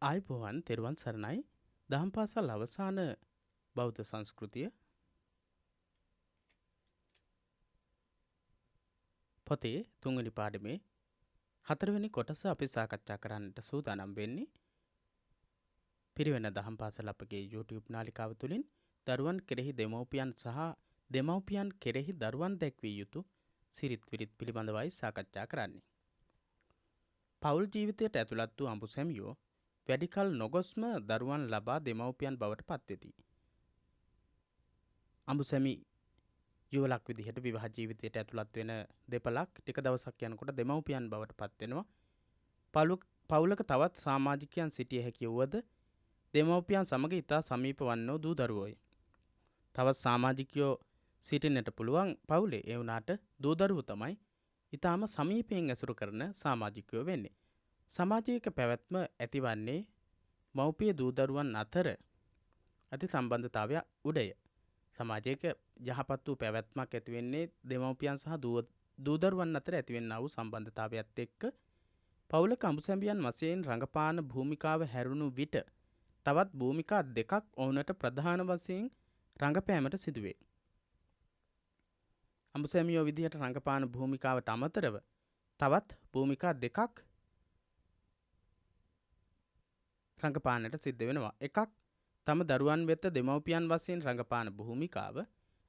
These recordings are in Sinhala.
ආයුබෝවන් තෙරුවන් සරණයි. දහම් පාසල් අවසාන බෞද්ධ සංස්කෘතිය පොතේ තුන්වෙනි පාඩමේ හතරවෙනි කොටස අපි සාකච්ඡා කරන්නට සූදානම් වෙන්නේ. පිරිවෙන දහම් පාසල් අපගේ YouTube නාලිකාව තුළින් දරුවන් කෙරෙහි දෙමව්පියන් සහ දෙමව්පියන් කෙරෙහි දරුවන් දැක්විය යුතු සිරිත් විරිත් පිළිබඳවයි සාකච්ඡා කරන්නේ. පවුල් ජීවිතයට ඇතුළත් වූ අඹු සැමියෝ වැඩිකල් නොගොස්ම දරුවන් ලබා දෙමව්පියන් බවට පත්වෙති. අඹු සැමි යුවලක් විදිහට විවාහ ජීවිතයට ඇතුළත් වෙන දෙපළක් ටික දවසක් යනකොට දෙමව්පියන් බවට පත් වෙනවා. පවුලක තවත් සමාජිකයන් සිටිය හැකි වුවද දෙමව්පියන් සමග ඉතා සමීප වන්නෝ දූ දරුවෝයි. තවත් සමාජිකයෝ සිටින්නට පුළුවන් පවුලේ. ඒ වුණාට දූ දරුවෝ තමයි ඊටාම සමීපයෙන් ඇසුරු කරන සමාජිකයෝ වෙන්නේ. සමාජයක පැවැත්ම ඇතිවන්නේ මව්පිය දූ දරුවන් අතර ඇති සම්බන්ධතාවය උඩය. සමාජයක යහපත් වූ පැවැත්මක් ඇති වෙන්නේ දෙමව්පියන් සහ දූ දරුවන් අතර ඇතිවෙනා වූ සම්බන්ධතාවයත් එක්ක. පවුලක අඹු සැමියන් වශයෙන් රඟපාන භූමිකාව හැරුණු විට තවත් භූමිකා දෙකක් ඔවුනට ප්‍රධාන වශයෙන් රඟපෑමට සිදුවේ. අඹු සැමියෝ විදිහට රඟපාන භූමිකාවට අමතරව තවත් භූමිකා දෙකක් රඟපාන්නට සිද්ධ වෙනවා. එකක් තම දරුවන් වෙත දෙමව්පියන් වශයෙන් රඟපාන භූමිකාව,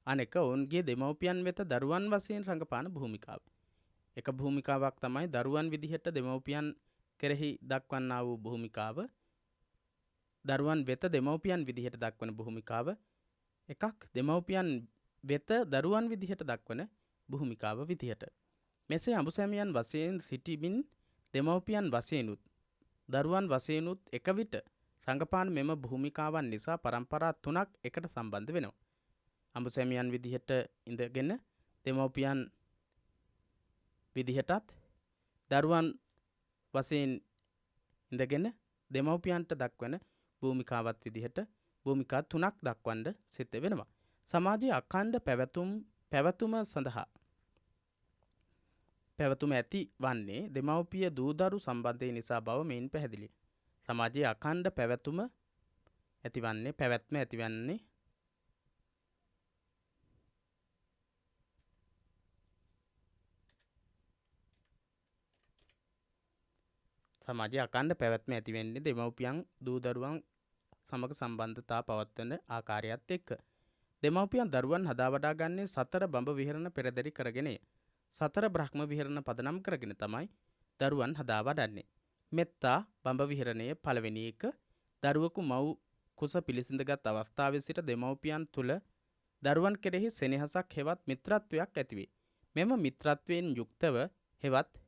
අනෙක ඔවුන්ගේ දෙමව්පියන් වෙත දරුවන් වශයෙන් රඟපාන භූමිකාව. එක භූමිකාවක් තමයි දරුවන් විදිහට දෙමව්පියන් කෙරෙහි දක්වන්නා වූ භූමිකාව, දරුවන් වෙත දෙමව්පියන් විදිහට දක්වන භූමිකාව. එකක් දෙමව්පියන් වෙත දරුවන් විදිහට දක්වන භූමිකාව විදිහට. මෙසේ අඹු සැමියන් වශයෙන් සිටිමින් දෙමව්පියන් වශයෙන්ුත් දරුවන් වශයෙන්ුත් එක විට රඟපාන මෙම භූමිකාවන් නිසා පරම්පරා තුනක් එකට සම්බන්ධ වෙනවා. අඹු සැමියන් විදිහට ඉඳගෙන දෙමව්පියන් විදිහටත් දරුවන් වශයෙන් ඉඳගෙන දෙමව්පියන්ට දක්වන භූමිකාවත් විදිහට භූමිකා තුනක් දක්වන්න සිද්ධ වෙනවා. සමාජයේ අඛණ්ඩ පැවතුම සඳහා පැවතුම ඇති වන්නේ දෙමව්පිය දූදරු සම්බන්ධය නිසා බව මෙයින් පැහැදිලි. සමාජයේ අඛණ්ඩ පැවැත්ම ඇතිවන්නේ සමාජයේ අඛණ්ඩ පැවැත්ම ඇති වෙන්නේ දෙමව්පියන් දූ දරුවන් සමග සම්බන්ධතා පවත්වන ආකාරයත් එක්ක. දෙමව්පියන් දරුවන් හදා වඩා ගන්නේ සතර බඹ විහරණ පෙරදරි කරගෙනය. සතර බ්‍රහ්ම විහරණ පදනම් කරගෙන තමයි දරුවන් හදා වඩන්නේ. මෙත්තා බඹ විහරණය පළවෙනි එක. දරුවෙකු මව් කුස පිළිසිඳගත් අවස්ථාවේ සිට දෙමව්පියන් තුල දරුවන් කෙරෙහි සෙනෙහසක් හෙවත් මිත්‍රත්වයක් ඇතිවේ. මෙම මිත්‍රත්වයෙන් යුක්තව හෙවත්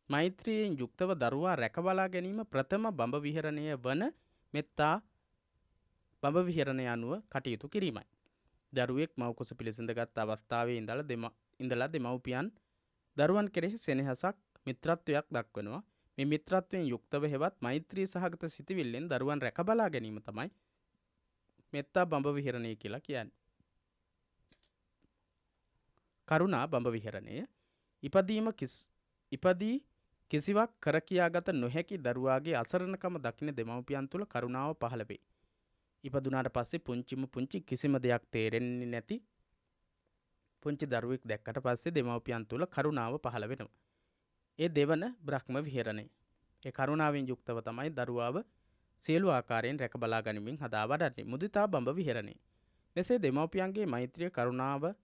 මෛත්‍රියෙන් යුක්තව දරුවා රැකබලා ගැනීම ප්‍රථම බඹ විහරණය වන මෙත්තා බඹ විහරණය අනුව කටයුතු කිරීමයි. දරුවෙක් මව් කුස පිළිසිඳගත් අවස්ථාවේ ඉඳලා දෙමව්පියන් දරුවන් කෙරෙහි සෙනෙහසක් මිත්‍රත්වයක් දක්වනවා. මේ මිත්‍රත්වයෙන් යුක්තව හෙවත් මෛත්‍රී සහගත සිතිවිල්ලෙන් දරුවන් රැකබලා ගැනීම තමයි මෙත්තා බඹ විහරණය කියලා කියන්නේ. කරුණා බඹ විහරණය ඉපදී කිසිවක් කර කියාගත නොහැකි දරුවාගේ අසරණකම දකින දෙමව්පියන් තුළ කරුණාව පහළ වේ. ඉපදුනාට පස්සේ පුංචි කිසිම දෙයක් තේරෙන්නේ නැති පුංචි දරුවෙක් දැක්කට පස්සේ දෙමව්පියන් තුළ කරුණාව පහළ වෙනවා. ඒ දෙවන බ්‍රහ්ම විහරණය. ඒ කරුණාවෙන් යුක්තව තමයි දරුවාව සියලු ආකාරයෙන් රැක බලා ගනිමින් හදා වඩන්නේ. මුදිතා බඹ විහරණය. මෙසේ දෙමව්පියන්ගේ මෛත්‍රිය කරුණාව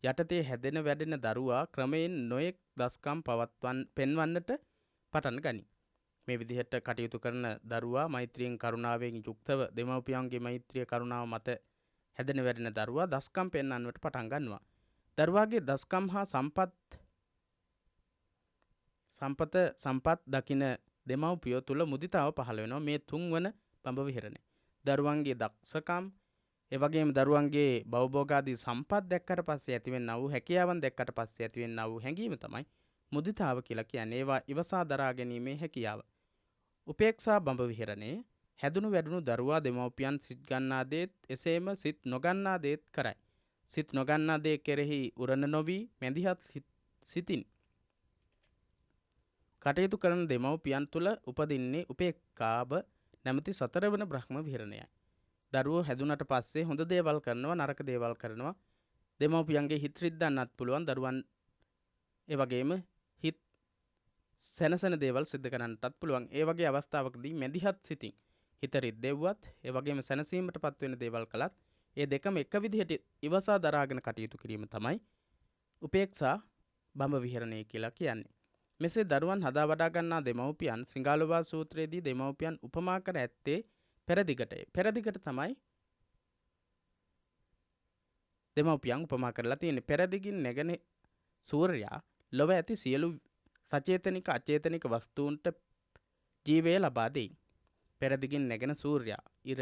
යටතේ හැදෙන වැඩෙන දරුවා ක්‍රමයෙන් නොයෙක් දස්කම් පෙන්වන්නට පටන් ගනී. මේ විදිහට කටයුතු කරන දරුවා මෛත්‍රියෙන් කරුණාවෙන් යුක්තව දෙමව්පියන්ගේ මෛත්‍රිය කරුණාව මත හැදෙන වැඩෙන දරුවා දස්කම් පෙන්වන්නට පටන් ගන්නවා. දරුවාගේ දස්කම් හා සම්පත් දකින දෙමව්පියෝ තුල මුදිතාව පහළ වෙනවා. මේ තුන්වන බඹ විහරණය. දරුවන්ගේ දක්ෂකම් එවැගේම දරුවන්ගේ භවභෝගාදී සම්පත් දැක්කට පස්සේ ඇතිවෙනා වූ හැකියාවන් දැක්කට පස්සේ ඇතිවෙනා වූ හැඟීම තමයි මුදිතාව කියලා කියන්නේ. ඒවා ඉවසා දරා ගැනීමේ හැකියාව. උපේක්ෂා බඹ විහරණය. හැදුණු වැඩුණු දරුවා දෙමව්පියන් සිත් ගන්නා දේත් එසේම සිත් නොගන්නා දේත් කරයි. සිත් නොගන්නා දේ කෙරෙහි උරණ නොවි මැදිහත් සිතින් කටයුතු කරන දෙමව්පියන් තුළ උපදින්නේ උපේක්ඛාව නැමැති සතරවන බ්‍රහ්ම විහරණයයි. දරුවෝ හැදුනට පස්සේ හොඳ දේවල් කරනවා නරක දේවල් කරනවා. දෙමව්පියන්ගේ හිත රිද්දන්නත් පුළුවන්. දරුවන් ඒ වගේම හිත සැනසෙන දේවල් සිද්ධ කරන්නටත් පුළුවන්. ඒ වගේ අවස්ථාවකදී මැදිහත් සිතින් හිත රිද්දෙව්වත් ඒ වගේම සැනසීමටපත් වෙන දේවල් කළත් ඒ දෙකම එක විදිහට ඉවසා දරාගෙන කටයුතු කිරීම තමයි උපේක්ෂා බඹ විහරණය කියලා කියන්නේ. මෙසේ දරුවන් හදා වඩා ගන්නා දෙමව්පියන් සිඟාලෝවා සූත්‍රයේදී දෙමව්පියන් උපමා කර ඇත්තේ පෙරදිගටය. පෙරදිගට තමයි දෙමව්පියන් උපමා කරලා තියෙන්නේ. පෙරදිගින් නැගෙන සූර්යයා ලොව ඇති සියලු සචේතනික අචේතනික වස්තුන්ට ජීවය ලබා දෙයි. පෙරදිගින් නැගෙන සූර්යයා ඉර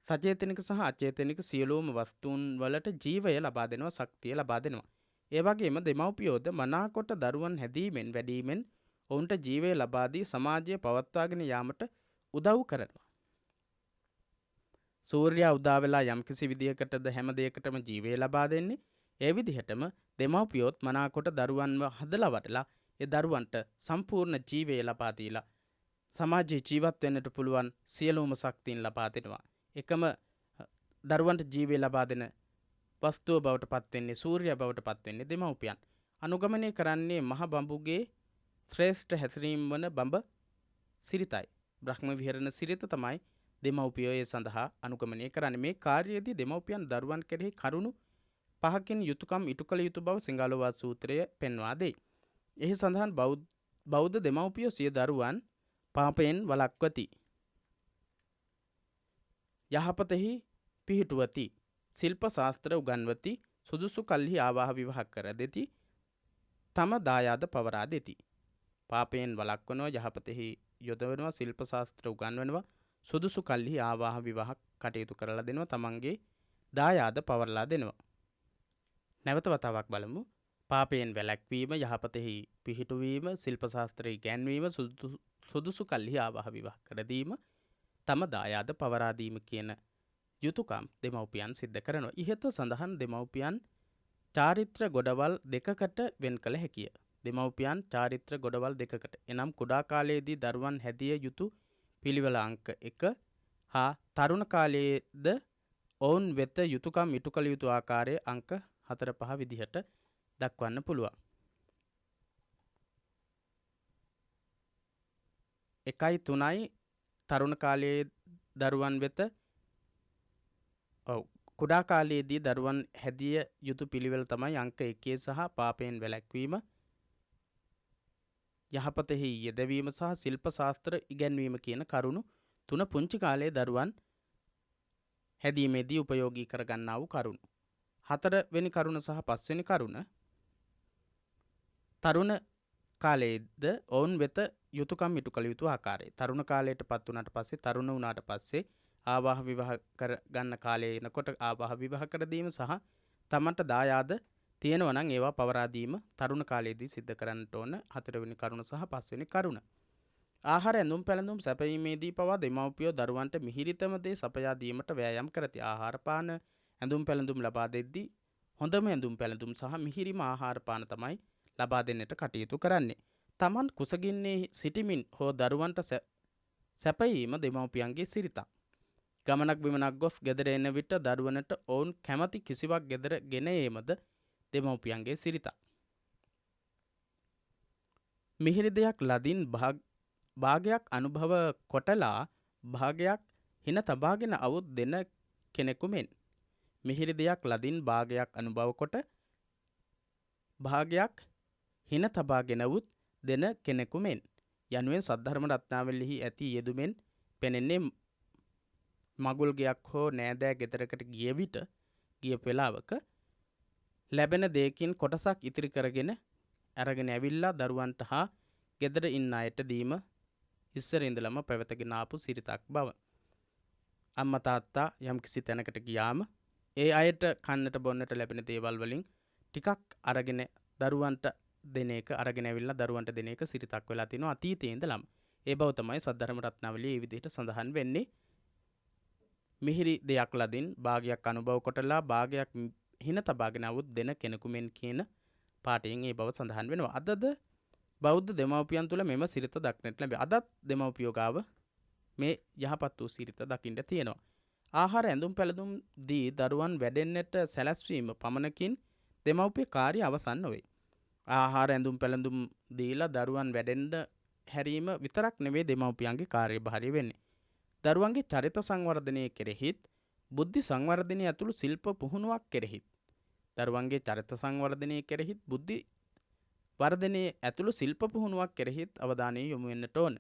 සචේතනික සහ අචේතනික සියලුම වස්තුන් වලට ජීවය ලබා දෙනවා, ශක්තිය ලබා දෙනවා. ඒ වගේම දෙමව්පියෝද මනාකොට දරුවන් හැදීමෙන් වැඩීමෙන් ඔවුන්ට ජීවය ලබා දී සමාජය පවත්වාගෙන යාමට උදව් කරනවා. සූර්යයා උදා වෙලා යම්කිසි විදිහකටද හැම දෙයකටම ජීවය ලබා දෙන්නේ. ඒ විදිහටම දෙමව්පියොත් මනාකොට දරුවන්ව හදලා වඩලා ඒ දරුවන්ට සම්පූර්ණ ජීවය ලබා දීලා සමාජයේ ජීවත් වෙන්නට පුළුවන් සියලුම ශක්තියින් ලබා දෙනවා. එකම දරුවන්ට ජීවය ලබා දෙන වස්තුව බවට පත් වෙන්නේ සූර්යයා බවට පත් වෙන්නේ දෙමව්පියන්. අනුගමනය කරන්නේ මහ බඹුගේ ශ්‍රේෂ්ඨ හැසිරීම වන බඹ සිරිතයි. බ්‍රහ්ම විහරණ සිරිත තමයි දෙමව්පියෝ ඒ සඳහා අනුගමනය කරන්නේ. මේ කාර්යයේදී දෙමව්පියන් දරුවන් කෙරෙහි කරුණු 5කින් යුතුයකම් ඉටු කළ යුතු බව සිඟාලෝවා සූත්‍රය පෙන්වා දෙයි. එහි සඳහන් බෞද්ධ දෙමව්පියෝ සිය දරුවන් පාපයෙන් වළක්වති. යහපතෙහි පිහිටුවති. ශිල්ප ශාස්ත්‍ර උගන්වති. සුදුසු කල්හි ආවාහ විවාහ කර දෙති. තම දායාද පවරා දෙති. පාපයෙන් වළක්වනවා, යහපතෙහි යොදවනවා, ශිල්ප ශාස්ත්‍ර උගන්වනවා, සුදුසු කල්හි ආවාහ විවාහ කටයුතු කරලා දෙනවා, තමන්ගේ දායාද පවරලා දෙනවා. නැවත වතාවක් බලමු. පාපයෙන් වැළැක්වීම, යහපතෙහි පිහිටුවීම, ශිල්ප ශාස්ත්‍රය ඉගැන්වීම, සුදුසු කල්හි ආවාහ විවාහ කර දීම, තම දායාද පවරා දීම කියන යුතුයකම් දෙමව්පියන් සිද්ධ කරනවා. ඉහත සඳහන් දෙමව්පියන් චාරිත්‍ර ගොඩවල් දෙකකට වෙන් කළ හැකිය. දෙමව්පියන් චාරිත්‍ර ගොඩවල් දෙකකට. එනම් කුඩා කාලයේදී දරුවන් හැදිය යුතු පිළිවෙල අංක 1 හා තරුණ කාලයේද ඔවුන් වෙත යුතුයකම් ඉටු කළ යුතු ආකාරයේ අංක 4 5 විදිහට දක්වන්න පුළුවන්. 1යි 3යි තරුණ කාලයේ දරුවන් වෙත කුඩා කාලයේදී දරුවන් හැදිය යුතු පිළිවෙල තමයි අංක 1 සහ පාපයෙන් වැළැක්වීම, යහපතෙහි යෙදවීම සහ ශිල්ප ශාස්ත්‍ර ඉගැන්වීම කියන කරුණු 3 පුංචි කාලයේ දරුවන් හැදීමේදී උපයෝගී කරගන්නා වූ කරුණු. 4 වෙනි කරුණ සහ 5 වෙනි කරුණ තරුණ කාලයේද ඔවුන් වෙත යුතුයකම් ඉටු කළ යුතු ආකාරය. තරුණ කාලයට පත් වුණාට පස්සේ, තරුණ වුණාට පස්සේ ආවාහ විවාහ කර ගන්න කාලේ එනකොට ආවාහ විවාහ කර දීම සහ තමන්ට දායාද තියෙනවා නම් ඒවා පවරා දීම තරුණ කාලයේදී සිද්ධ කරන්නට ඕන 4 වෙනි කරුණ සහ 5 වෙනි කරුණ. ආහාර ඇඳුම් පැළඳුම් සැපයීමේදී පවා දෙමව්පියෝ දරුවන්ට මිහිරිතම දේ සපයා දීමට වෑයම් කරති. ආහාර පාන ඇඳුම් පැළඳුම් ලබා දෙද්දී හොඳම ඇඳුම් පැළඳුම් සහ මිහිරිම ආහාර පාන තමයි ලබා දෙන්නට කටයුතු කරන්නේ. තමන් කුසගින්නේ සිටිමින් හෝ දරුවන්ට සැපයීම දෙමව්පියන්ගේ සිරිතක්. ගමනක් බිමනක් ගොස් ගෙදර එන විට දරුවනට ඔවුන් කැමති කිසිවක් ගෙදර ගෙන ඒමද දෙමව්පියන්ගේ සිරිතක්. මිහිරි දෙයක් ලදින් භාගයක් අනුභව කොටලා භාගයක් හින තබාගෙන අවුත් දෙන කෙනෙකු මෙන්. මිහිරි දෙයක් ලදින් භාගයක් අනුභව කොට භාගයක් හින තබාගෙන අවුත් දෙන කෙනෙකු මෙන් යනුවෙන් සද්ධර්ම රත්නාවලියෙහි ඇති යෙදුමෙන් පෙනෙන්නේ මගුල් ගයක් හෝ නෑදෑ ගෙදරකට ගිය විට ගිය වෙලාවක ලැබෙන දෙයකින් කොටසක් ඉතිරි කරගෙන අරගෙන ඇවිල්ලා දරුවන්ට හා ගෙදර ඉන්න අයට දීම ඉස්සර ඉඳලම පැවතගෙන ආපු සිරිතක් බව. අම්මා තාත්තා යම්කිසි තැනකට ගියාම ඒ අයට කන්නට බොන්නට ලැබෙන දේවල් වලින් ටිකක් අරගෙන දරුවන්ට දෙන එක අරගෙන ඇවිල්ලා දරුවන්ට දෙන එක සිරිතක් වෙලා තිනවා අතීතයේ ඉඳලම. ඒ බව තමයි සද්ධර්ම රත්නාවලියේ මේ විදිහට සඳහන් වෙන්නේ. මිහිරි දෙයක් ලදින් භාගයක් අනුභව කොටලා භාගයක් හින තබාගෙන අවුත් දෙන කෙනෙකු මෙන් කියන පාඩයෙන් ඒ බව සඳහන් වෙනවා. අදද බෞද්ධ දෙමව්පියන් තුළ මෙම සිරිත දක්නට ලැබේ. අදත් දෙමව්පියෝ ගාව මේ යහපත් වූ සිරිත දකින්න තියෙනවා. ආහාර ඇඳුම් පැළඳුම් දී දරුවන් වැඩෙන්නට සැලැස්වීම පමණකින් දෙමව්පිය කාර්ය අවසන් නොවේ. ආහාර ඇඳුම් පැළඳුම් දීලා දරුවන් වැඩෙන්න හැරීම විතරක් නෙවෙයි දෙමව්පියන්ගේ කාර්යභාරය වෙන්නේ. දරුවන්ගේ චරිත සංවර්ධනය කෙරෙහිත් බුද්ධි සංවර්ධනය ඇතුළු ශිල්ප පුහුණුවක් කෙරෙහිත් දරුවන්ගේ චරිත සංවර්ධනය කෙරෙහිත් බුද්ධි වර්ධනයේ ඇතුළු ශිල්ප පුහුණුවක් කෙරෙහිත් අවධානය යොමු වෙන්නට ඕන.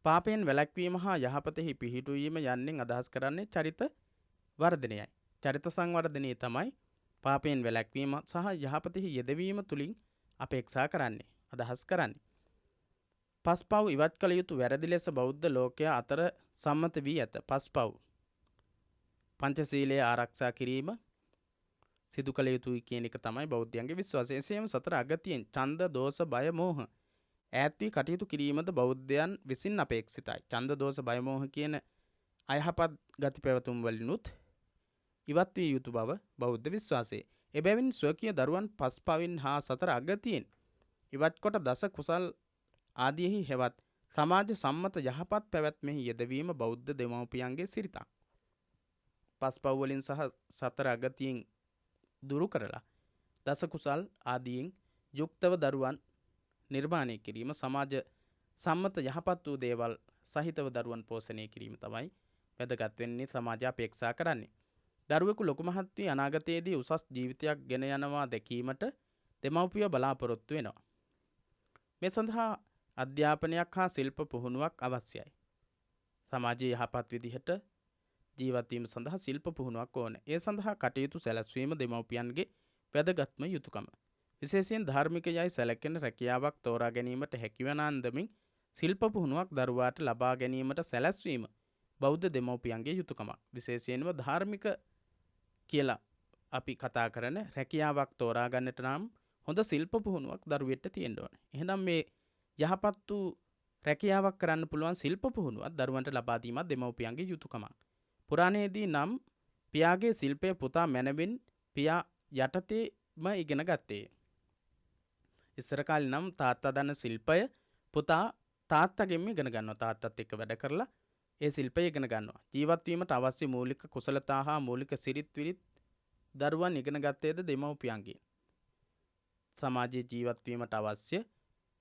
පාපයෙන් වැළැක්වීම හා යහපතෙහි පිහිටුවීම යන්නෙන් අදහස් කරන්නේ චරිත වර්ධනයයි. චරිත සංවර්ධනය තමයි පාපයෙන් වැළැක්වීම සහ යහපතෙහි යෙදවීම තුළින් අපේක්ෂා කරන්නේ, අදහස් කරන්නේ. පස්පව් ඉවත් කළ යුතු වැරදි ලෙස බෞද්ධ ලෝකයා අතර සම්මත වී ඇත. පස්පව් පංචශීලයේ ආරක්ෂා කිරීම සිදු කළ යුතුයි කියන එක තමයි බෞද්ධයන්ගේ විශ්වාසය. එසේම සතර අගතියෙන් ඡන්ද, දෝෂ, බය, මෝහ ඈත් වී කටයුතු කිරීමද බෞද්ධයන් විසින් අපේක්ෂිතයි. ඡන්ද, දෝෂ, බය, මෝහ කියන අයහපත් ගති පැවතුම් වලිනුත් ඉවත් විය යුතු බව බෞද්ධ විශ්වාසය. එබැවින් ස්වකීය දරුවන් පස්පවින් හා සතර අගතියෙන් ඉවත් කොට දස කුසල් ආදීෙහි හෙවත් සමාජ සම්මත යහපත් පැවැත්මෙහි යෙදවීම බෞද්ධ දෙමව්පියන්ගේ සිරිතක්. පස්පව් වලින් සහ සතර අගතියෙන් දුරු කරලා දස කුසල් ආදීන් යුක්තව දරුවන් නිර්මාණය කිරීම, සමාජ සම්මත යහපත් වූ දේවල් සහිතව දරුවන් පෝෂණය කිරීම තමයි වැදගත් වෙන්නේ, සමාජය අපේක්ෂා කරන්නේ. දරුවෙකු ලොකු මහත් වී අනාගතයේදී උසස් ජීවිතයක් ගෙන යනවා දැකීමට දෙමව්පියෝ බලාපොරොත්තු වෙනවා. මේ සඳහා අධ්‍යාපනයක් හා ශිල්ප පුහුණුවක් අවශ්‍යයි. සමාජයේ යහපත් විදිහට ජීවත් වීම සඳහා ශිල්ප පුහුණුවක් ඕන. ඒ සඳහා කටයුතු සැලැස්වීම දෙමව්පියන්ගේ වැදගත්ම යුතුයකම. විශේෂයෙන් ධාර්මිකයයි සැලකෙන රැකියාවක් තෝරා ගැනීමට හැකිවන අන්දමින් ශිල්ප පුහුණුවක් දරුවාට ලබා ගැනීමට සැලැස්වීම බෞද්ධ දෙමව්පියන්ගේ යුතුයකමක්. විශේෂයෙන්ම ධාර්මික කියලා අපි කතා කරන රැකියාවක් තෝරා ගන්නට නම් හොඳ ශිල්ප පුහුණුවක් දරුවෙට තියෙන්න ඕනේ. එහෙනම් මේ යහපත් වූ රැකියාවක් කරන්න පුළුවන් ශිල්ප පුහුණුවක් දරුවන්ට ලබා දීමත් දෙමව්පියන්ගේ යුතුයකමක්. පුරාණයේදී නම් පියාගේ ශිල්පය පුතා මැනවින් පියා යටතේම ඉගෙන ගත්තේ. ඉස්සර කාලේ නම් තාත්තා දන්න ශිල්පය පුතා තාත්තගෙන්ම ඉගෙන ගන්නවා. තාත්තත් එක්ක වැඩ කරලා ඒ ශිල්පය ඉගෙන ගන්නවා. ජීවත් වීමට අවශ්‍ය මූලික කුසලතා හා මූලික සිරිත් විරිත් දරුවන් ඉගෙන ගත්තේද දෙමව්පියන්ගෙන්. සමාජයේ ජීවත් වීමට අවශ්‍ය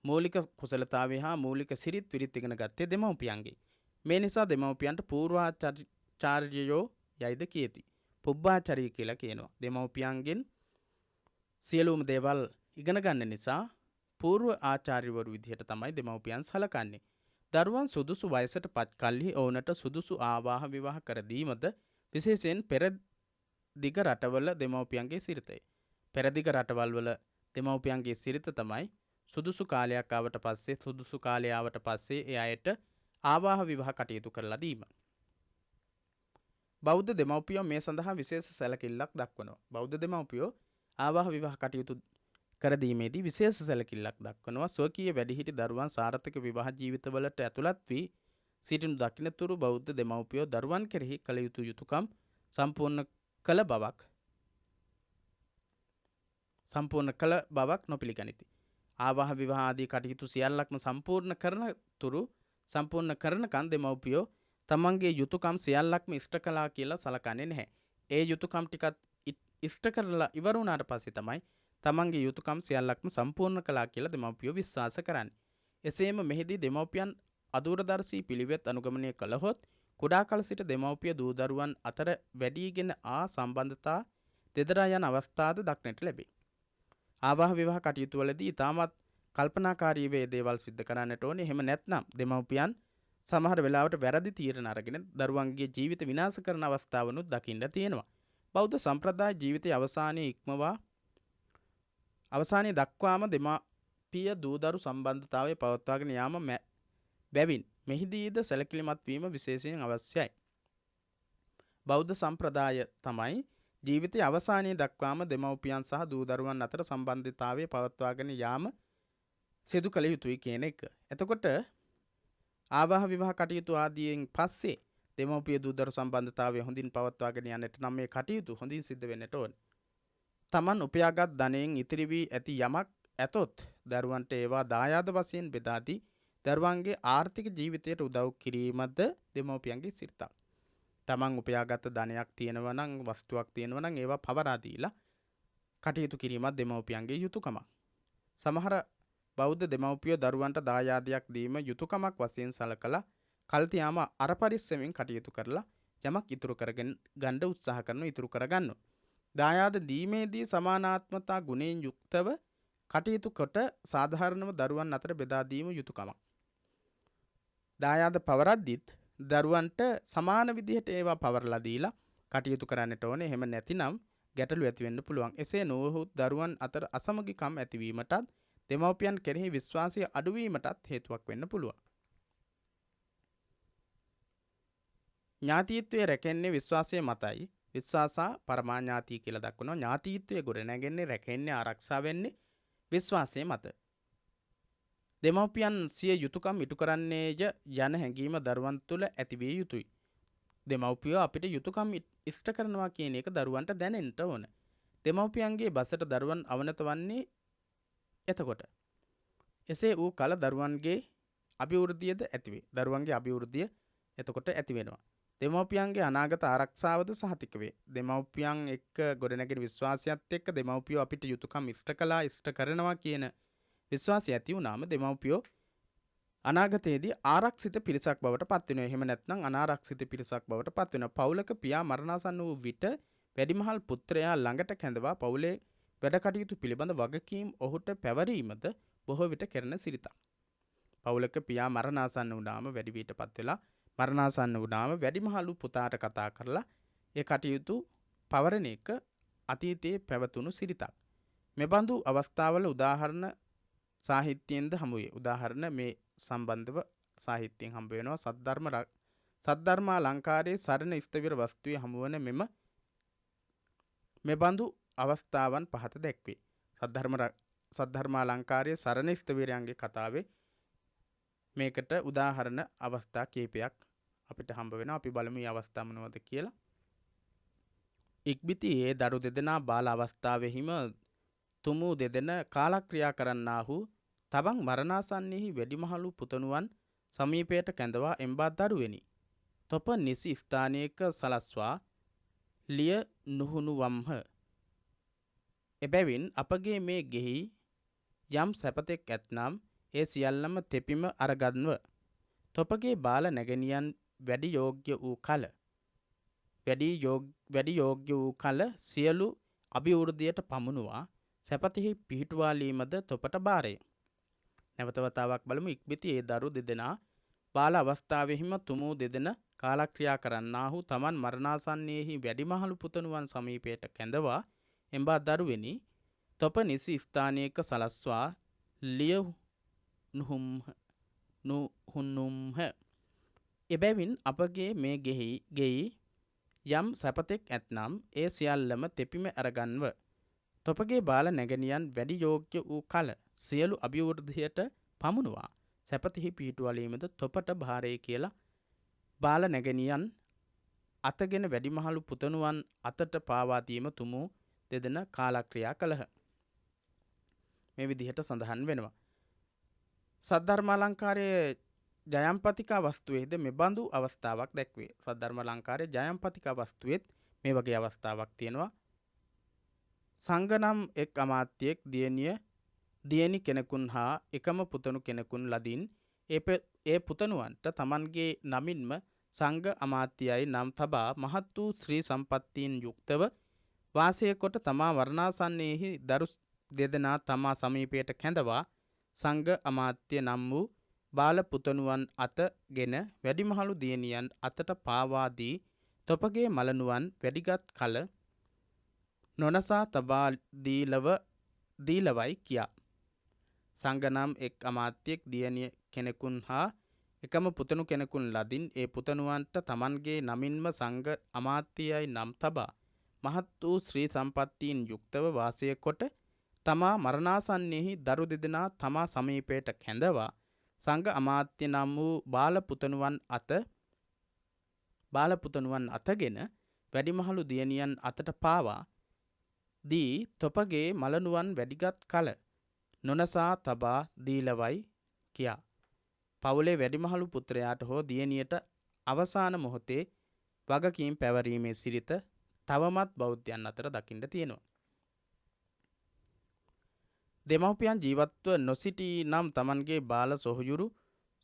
මූලික කුසලතාවේ හා මූලික සිරිත් විරිත් ඉගෙන ගත්තේ දෙමව්පියන්ගෙන්. මේ නිසා දෙමව්පියන්ට පූර්වාචාර්යයෝ යයිද කියති. පුබ්බාචාර්ය කියලා කියනවා. දෙමව්පියන්ගෙන් සියලුම දේවල් ඉගෙන ගන්න නිසා පූර්ව ආචාර්යවරු විදිහට තමයි දෙමව්පියන් සලකන්නේ. දරුවන් සුදුසු වයසට පත් කල්හි ඔවුනට සුදුසු ආවාහ විවාහ කර දීමද විශේෂයෙන් පෙරදිග රටවල දෙමව්පියන්ගේ සිරිතයි. පෙරදිග රටවල් වල දෙමව්පියන්ගේ සිරිත තමයි සුදුසු කාලයක් ආවට පස්සේ සුදුසු කාලය ආවට පස්සේ ඒ අයට ආවාහ විවාහ කටයුතු කරලා දීම. බෞද්ධ දෙමව්පියෝ මේ සඳහා විශේෂ සැලකිල්ලක් දක්වනවා. බෞද්ධ දෙමව්පියෝ ආවාහ විවාහ කටයුතු කර දීමේදී විශේෂ සැලකිල්ලක් දක්වනවා. ස්වකීය වැඩිහිටි දරුවන් සාර්ථක විවාහ ජීවිතවලට ඇතුළත් වී සිටිනු දකින්නතුරු බෞද්ධ දෙමව්පියෝ දරුවන් කෙරෙහි කළ යුතු යුතුයකම් සම්පූර්ණ කළ බවක් නොපිළිගනිති. ආවාහ විවාහ ආදී කටයුතු සියල්ලක්ම සම්පූර්ණ කරනකන් දෙමව්පියෝ තමන්ගේ යුතුයකම් සියල්ලක්ම ඉෂ්ට කළා කියලා සලකන්නේ නැහැ. ඒ යුතුයකම් ටිකත් ඉෂ්ට කරලා ඉවර වුණාට පස්සේ තමයි තමන්ගේ යුතුයකම් සියල්ලක්ම සම්පූර්ණ කළා කියලා දෙමව්පියෝ විශ්වාස කරන්නේ. එසේම මෙහිදී දෙමව්පියන් අදූරදර්ශී පිළිවෙත් අනුගමනය කළහොත් කුඩා කල සිට දෙමව්පිය දූ දරුවන් අතර වැඩිගෙන සම්බන්ධතා දෙදරා යන අවස්ථාද දක්නට ලැබේ. ආවාහ විවාහ කටයුතු වලදී ඉතාමත් කල්පනාකාරී වේ දේවල් සිද්ධ කරන්නට ඕනේ. එහෙම නැත්නම් දෙමව්පියන් සමහර වෙලාවට වැරදි තීරණ අරගෙන දරුවන්ගේ ජීවිත විනාශ කරන අවස්ථාවනුත් දකින්න තියෙනවා. බෞද්ධ සම්ප්‍රදාය ජීවිතයේ අවසානයේ දක්වාම දෙමාපිය දූදරු සම්බන්ධතාවය පවත්වාගෙන යාම බැවින් මෙහිදීද සැලකිලිමත් වීම විශේෂයෙන් අවශ්‍යයි. බෞද්ධ සම්ප්‍රදාය තමයි ජීවිතයේ අවසානයේ දක්වාම දෙමව්පියන් සහ දූදරුවන් අතර සම්බන්ධතාවය පවත්වාගෙන යාම සිදු කළ යුතුයි කියන එක. එතකොට ආවාහ විවාහ කටයුතු ආදීන් පස්සේ දෙමව්පිය දූදරු සම්බන්ධතාවය හොඳින් පවත්වාගෙන යන්නට නම් මේ කටයුතු හොඳින් සිද්ධ වෙන්නට ඕන. තමන් උපයාගත් ධනයෙන් ඉතිරි වී ඇති යමක් ඇතොත් දරුවන්ට ඒවා දායාද වශයෙන් බෙදා දී දරුවන්ගේ ආර්ථික ජීවිතයට උදව් කිරීමද දෙමව්පියන්ගේ සිරිතක්. තමන් උපයාගත් ධනයක් තියෙනවා නම් වස්තුවක් තියෙනවා නම් ඒවා පවරා දීලා කටයුතු කිරීමත් දෙමව්පියන්ගේ යුතුයකමක්. සමහර බෞද්ධ දෙමව්පියෝ දරුවන්ට දායාදයක් දීම යුතුයකමක් වශයෙන් සලකලා කල් තියාම අර පරිස්සමෙන් කටයුතු කරලා යමක් ඉතුරු කරගෙන ගන්න උත්සාහ කරනවා, ඉතුරු කරගන්නවා. දායාද දීමේදී සමානාත්මතා ගුණයෙන් යුක්තව කටයුතු කොට සාධාරණව දරුවන් අතර බෙදා දීම යුතුයකමක්. දායාද පවරද්දිත් දරුවන්ට සමාන විදිහට ඒවා පවරලා දීලා කටයුතු කරන්නට ඕනේ. එහෙම නැතිනම් ගැටලු ඇති වෙන්න පුළුවන්. එසේ නොවුවහොත් දරුවන් අතර අසමගිකම් ඇතිවීමටත් දෙමව්පියන් කෙරෙහි විශ්වාසය අඩුවීමටත් හේතුවක් වෙන්න පුළුවන්. ඥාතීත්වයේ රැකෙන්නේ විශ්වාසය මතයි. විශ්වාසා පරමාඥාති කියලා දක්වනවා. ඥාතීත්වයේ ගොඩනැගෙන්නේ, රැකෙන්නේ, ආරක්ෂා වෙන්නේ විශ්වාසය මත. දෙමව්පියන් සිය යුතුයකම් ඉටු කරන්නේය යන හැඟීම දරුවන් තුළ ඇති විය යුතුයි. දෙමව්පියෝ අපිට යුතුයකම් ඉෂ්ට කරනවා කියන එක දරුවන්ට දැනෙන්න ඕන. දෙමව්පියන්ගේ බසට දරුවන් අවනත වන්නේ එතකොට. එසේ වූ කල දරුවන්ගේ අභිවෘද්ධියද ඇතිවේ. දරුවන්ගේ අභිවෘද්ධිය එතකොට ඇති වෙනවා. දෙමව්පියන්ගේ අනාගත ආරක්ෂාවද සහතික වේ. දෙමව්පියන් එක්ක ගොඩනැගෙන විශ්වාසයත් එක්ක දෙමව්පියෝ අපිට යුතුයකම් ඉෂ්ට කළා, ඉෂ්ට කරනවා කියන විශ්වාසය ඇති වුණාම දෙමව්පියෝ අනාගතයේදී ආරක්ෂිත පිරිසක් බවට පත් වෙනවා. එහෙම නැත්නම් අනාරක්ෂිත පිරිසක් බවට පත් වෙනවා. පවුලක පියා මරණාසන්න වූ විට වැඩිමහල් පුත්‍රයා ළඟට කැඳවා පවුලේ වැඩ කටයුතු පිළිබඳ වගකීම් ඔහුට පැවරීමද බොහෝ විට කරන සිරිතක්. පවුලක පියා මරණාසන්න වුණාම වැඩි විටපත් වෙලා මරණාසන්න වුණාම වැඩිමහලු පුතාට කතා කරලා ඒ කටයුතු පවරන එක අතීතයේ පැවතුණු සිරිතක්. මෙබඳු අවස්ථාවල උදාහරණ සාහිත්‍යයෙන්ද හමුවේ. උදාහරණ මේ සම්බන්ධව සාහිත්‍යයෙන් හම්බ වෙනවා. සද්ධර්මාලංකාරයේ සරණ ස්ථවිර වස්තුවේ හමුවන මෙබඳු අවස්ථාවන් පහත දැක්වේ. සද්ධර්මාලංකාරයේ සරණ ස්ථවිරයන්ගේ කතාවේ මේකට උදාහරණ අවස්ථා කීපයක් අපිට හම්බ වෙනවා. අපි බලමු මේ අවස්ථා මොනවද කියලා. ඉක්බිතියේ දරු දෙදෙනා බාල අවස්ථාවෙහිම තුමු දෙදෙන කාලක්‍රියා කරන්නාහු තබන් මරණාසන්නෙහි වැඩිමහලු පුතණුවන් සමීපයට කැඳවා එම්බා දරුවෙනි. තොප නිසි ස්ථානයක සලස්වා ලිය නුහුණුවම්හ. එබැවින් අපගේ මේ ගෙහි යම් සැපතෙක් ඇත්නම් ඒ සියල්ලම තෙපිම අරගන්ව. තොපගේ බාල නැගණියන් වැඩි යෝග්‍ය වූ කල සියලු අභිවෘද්ධියට පමුණුවා සැපතෙහි පිහිටුවාලීමද තොපට බාරය. නැවත වතාවක් බලමු. ඉක්බිති ඒ දරු දෙදෙනා බාල අවස්ථාවෙහිම තුමූ දෙදෙන කාලක්‍රියා කරන්නාහු තමන් මරණාසන්නයෙහි වැඩිමහලු පුතණුවන් සමීපයට කැඳවා එම්බා දරුවෙනි තොප නිසි ස්ථානයක සලස්වා ලිය නුහුණුම්හ. එබැවින් අපගේ මේ ගෙයි යම් සැපතෙක් ඇත්නම් ඒ සියල්ලම තෙපිම අරගන්ව. තොපගේ බාල නැගණියන් වැඩි යෝග්‍ය වූ කල සියලු අභිවෘද්ධියට පමුණුවා සැපතෙහි පිහිටුවලීමද තොපට භාරය කියලා බාල නැගණියන් අතගෙන වැඩිමහලු පුතණුවන් අතට පාවා දීම තුමු දෙදෙන කාලක්‍රියා කළහ. මේ විදිහට සඳහන් වෙනවා. සද්ධර්මාලංකාරයේ ජයම්පතිකා වස්තුවේද මෙබඳු අවස්ථාවක් දැක්වේ. සද්ධර්මාලංකාරයේ ජයම්පතිකා වස්තුවේත් මේ වගේ අවස්ථාවක් තියෙනවා. සංගනම් එක් අමාත්‍යයෙක් දියණි කෙනෙකුන් හා එකම පුතණු කෙනෙකුන් ලදින් ඒ පුතණුවන්ට තමන්ගේ නමින්ම සංඝ අමාත්‍යයයි නම් තබා මහත් වූ ශ්‍රී සම්පත්තීන් යුක්තව වාසය කොට තමා වරණාසන්නයෙහි දරු දෙදෙනා තමා සමීපයට කැඳවා සංඝ අමාත්‍ය නම් වූ බාල පුතණුවන් අතගෙන වැඩිමහලු දියණියන් අතට පාවා දී තොපගේ මලනුවන් වැඩිගත් කල නොනසා තබා දීලවයි කියා. සංගනම් එක් අමාත්‍යෙක් දියණිය කෙනෙකුන් හා එකම පුතණු කෙනෙකුන් ලදින් ඒ පුතණුවන්ට තමන්ගේ නමින්ම සංඝ අමාත්‍යයයි නම් තබා මහත් වූ ශ්‍රී සම්පත්තීන් යුක්තව වාසය කොට තමා මරණාසන්නයෙහි දරු දෙදෙනා තමා සමීපයට කැඳවා සංඝ අමාත්‍ය නම් වූ බාල පුතණුවන් අතගෙන වැඩිමහලු දියණියන් අතට පාවා දී තොපගේ මලනුවන් වැඩිගත් කල නොනසා තබා දීලවයි කියා. පවුලේ වැඩිමහලු පුත්‍රයාට හෝ දියණියට අවසාන මොහොතේ වගකීම් පැවරීමේ සිරිත තවමත් බෞද්ධයන් අතර දකින්න තියෙනවා. දෙමව්පියන් ජීවත්ව නොසිටී නම් තමන්ගේ බාල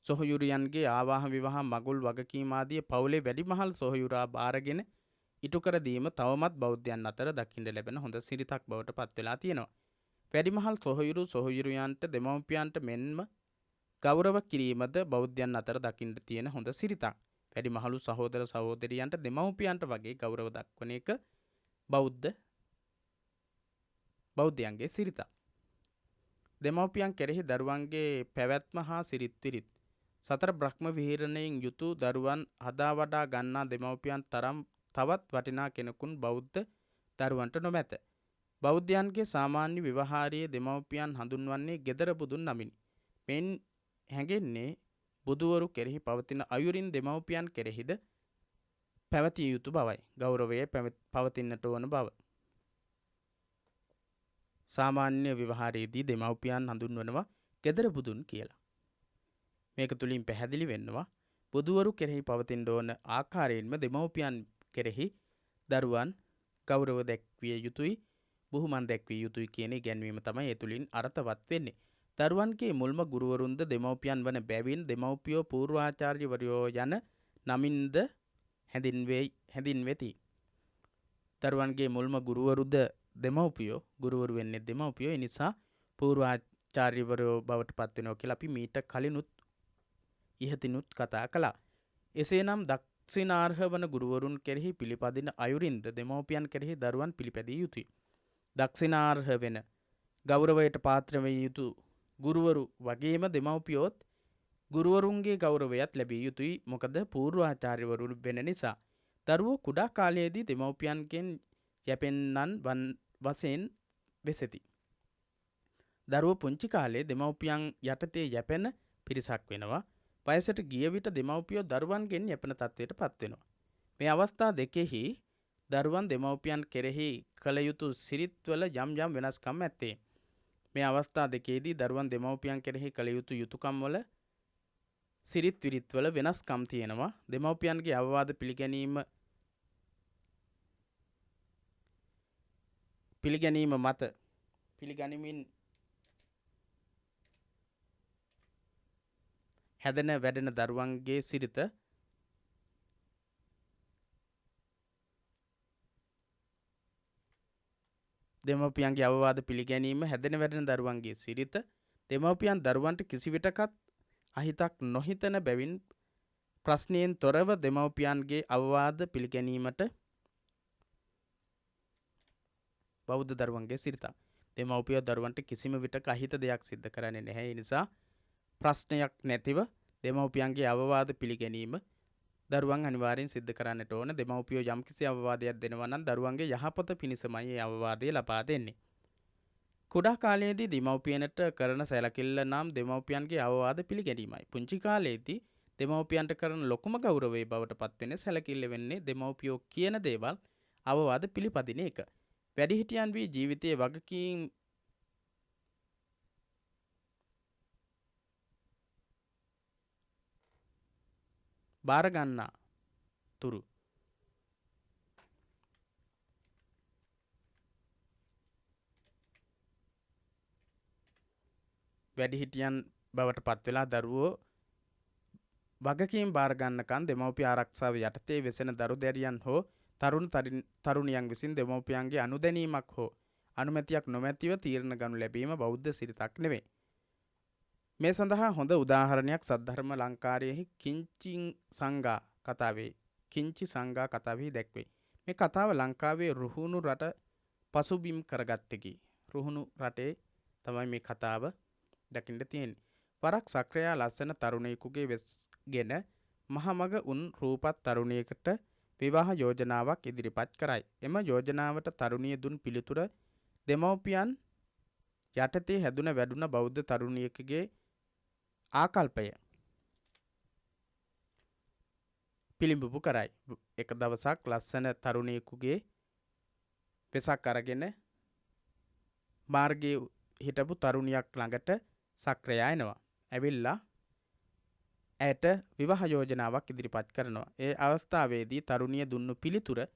සොහොයුරියන්ගේ ආවාහ විවාහ මගුල් වගකීම් ආදී පවුලේ වැඩිමහල් සොහොයුරා බාරගෙන ඉටු කර දීම තවමත් බෞද්ධයන් අතර දකින්න ලැබෙන හොඳ සිරිතක් බවට පත් වෙලා තියෙනවා. වැඩිමහල් සොහොයුරියන්ට දෙමව්පියන්ට මෙන්ම ගෞරව කිරීමද බෞද්ධයන් අතර දකින්න තියෙන හොඳ සිරිතක්. වැඩිමහලු සහෝදර සහෝදරියන්ට දෙමව්පියන්ට වගේ ගෞරව දක්වන එක බෞද්ධයන්ගේ සිරිතක්. දෙමව්පියන් කෙරෙහි දරුවන්ගේ පැවැත්ම හා සිරිත් විරිත් සතර බ්‍රහ්ම විහරණයෙන් යුතු දරුවන් හදා වඩා ගන්නා දෙමව්පියන් තරම් තවත් වටිනා කෙනෙකුන් බෞද්ධ දරුවන්ට නොමැත. බෞද්ධයන්ගේ සාමාන්‍ය ව්‍යවහාරයේ දෙමව්පියන් හඳුන්වන්නේ ගෙදර බුදුන් නමිනි. මෙන් හැඟෙන්නේ බුදුවරු කෙරෙහි පවතින අයුරින් දෙමව්පියන් කෙරෙහිද පැවතිය යුතු බවයි. ගෞරවය පවතින්නට ඕන බව. සාමාන්‍ය ව්‍යවහාරයේදී දෙමව්පියන් හඳුන්වනවා ගෙදර බුදුන් කියලා. මේක තුලින් පැහැදිලි වෙනවා බුදුවරු කෙරෙහි පවතින ඕන ආකාරයෙන්ම දෙමව්පියන් කෙරෙහි දරුවන් ගෞරව දැක්විය යුතුයි, බුහුමන් දැක්විය යුතුයි කියන ඉගැන්වීම තමයි ඒ තුලින් අර්ථවත් වෙන්නේ. දරුවන්ගේ මුල්ම ගුරුවරුන්ද දෙමව්පියන් වන බැවින් දෙමව්පියෝ පූර්වාචාර්යවරයෝ යන නමින්ද හැඳින්වෙති. දරුවන්ගේ මුල්ම ගුරුවරුද දෙමව්පියෝ, ගුරුවරු වෙන්නේ දෙමව්පියෝ. ඒ නිසා පූර්වාචාර්යවරයෝ බවට පත් වෙනවා කියලා අපි මීට කලිනුත් ඉහතිනුත් කතා කළා. එසේනම් දක්ෂිනාර්හ වන ගුරුවරුන් කෙරෙහි පිළිපදින අයුරින්ද දෙමව්පියන් කෙරෙහි දරුවන් පිළිපැදිය යුතුයි. දක්ෂිනාර්හ වෙන ගෞරවයට පාත්‍ර විය යුතු ගුරුවරු වගේම දෙමව්පියොත් ගුරුවරුන්ගේ ගෞරවයත් ලැබිය යුතුයි. මොකද පූර්වාචාර්යවරු වෙන නිසා. දරුවෝ කුඩා කාලයේදී දෙමව්පියන්ගෙන් යැපෙන්නන් වශයෙන් වෙසෙති. දරුවෝ පුංචි කාලේ දෙමව්පියන් යටතේ යැපෙන පිරිසක් වෙනවා. වයසට ගිය විට දෙමව්පියෝ දරුවන්ගෙන් යැපෙන තත්ත්වයට පත් වෙනවා. මේ අවස්ථා දෙකෙහි දරුවන් දෙමව්පියන් කෙරෙහි කළ යුතු සිරිත්වල යම් යම් වෙනස්කම් ඇත්තේ. මේ අවස්ථා දෙකේදී දරුවන් දෙමව්පියන් කෙරෙහි කළ යුතු යුතුයකම් වල සිරිත් විරිත්වල වෙනස්කම් තියෙනවා. දෙමව්පියන්ගේ අවවාද පිළිගැනීමෙන් හැදෙන වැඩෙන දරුවන්ගේ සිරිත දෙමව්පියන්ගේ අවවාද පිළිගැනීම හැදෙන වැඩෙන දරුවන්ගේ සිරිත දෙමව්පියන් දරුවන්ට කිසිවිටකත් අහිතක් නොහිතන බැවින් ප්‍රශ්නයෙන් තොරව දෙමව්පියන්ගේ අවවාද පිළිගැනීමට බෞද්ධ දරුවන්ගේ සිරිත. දෙමව්පියෝ දරුවන්ට කිසිම විටක අහිත දෙයක් සිද්ධ කරන්නේ නැහැ. ඒ නිසා ප්‍රශ්නයක් නැතිව දෙමව්පියන්ගේ අවවාද පිළිගැනීම දරුවන් අනිවාර්යෙන් සිද්ධ කරන්නට ඕන. දෙමව්පියෝ යම්කිසි අවවාදයක් දෙනවා නම් දරුවන්ගේ යහපත පිණිසමයි ඒ අවවාදය ලබා දෙන්නේ. කුඩා කාලයේදී දෙමව්පියනට කරන සැලකිල්ල නම් දෙමව්පියන්ගේ අවවාද පිළිගැනීමයි. පුංචි කාලයේදී දෙමව්පියන්ට කරන ලොකුම ගෞරවයේ බවට පත් වෙන්නේ සැලකිල්ල වෙන්නේ දෙමව්පියෝ කියන දේවල් අවවාද පිළිපදින එක. වැඩිහිටියන් වී ජීවිතයේ වගකීම් බාර ගන්නා තුරු වැඩිහිටියන් බවට පත් වෙලා දරුවෝ වගකීම් බාර ගන්නකන් දෙමව්පිය ආරක්ෂාව යටතේ වෙසෙන දරු දැරියන් හෝ තරුණියන් විසින් දෙමව්පියන්ගේ අනුදැනීමක් හෝ අනුමැතියක් නොමැතිව තීරණ ගනු ලැබීම බෞද්ධ සිරිතක් නෙවේ. මේ සඳහා හොඳ උදාහරණයක් සද්ධර්ම ලංකාරයෙහි කිංචි සංඝා කතාවෙහි දැක්වේ. මේ කතාව ලංකාවේ රුහුණු රට පසුබිම් කරගත්තකි. රුහුණු රටේ තමයි මේ කතාව දකින්න තියෙන්නේ. වරක් සක්‍රයා ලස්සන තරුණයෙකුගේ වෙස්ගෙන මහමග උන් රූපත් තරුණියකට විවාහ යෝජනාවක් ඉදිරිපත් කරයි. එම යෝජනාවට තරුණිය දුන් පිළිතුර දෙමව්පියන් යටතේ හැදුන වැඩුණ බෞද්ධ තරුණියකගේ ආකල්පය පිළිඹු කරයි. එක දවසක් ලස්සන තරුණියෙකුගේ වෙසක් අරගෙන මාර්ගයේ හිටපු තරුණියක් ළඟට සක්‍රයා එනවා. ඇවිල්ලා ඇයට විවාහ යෝජනාවක් ඉදිරිපත් කරනවා. ඒ අවස්ථාවේදී තරුණිය දුන්නු පිළිතුර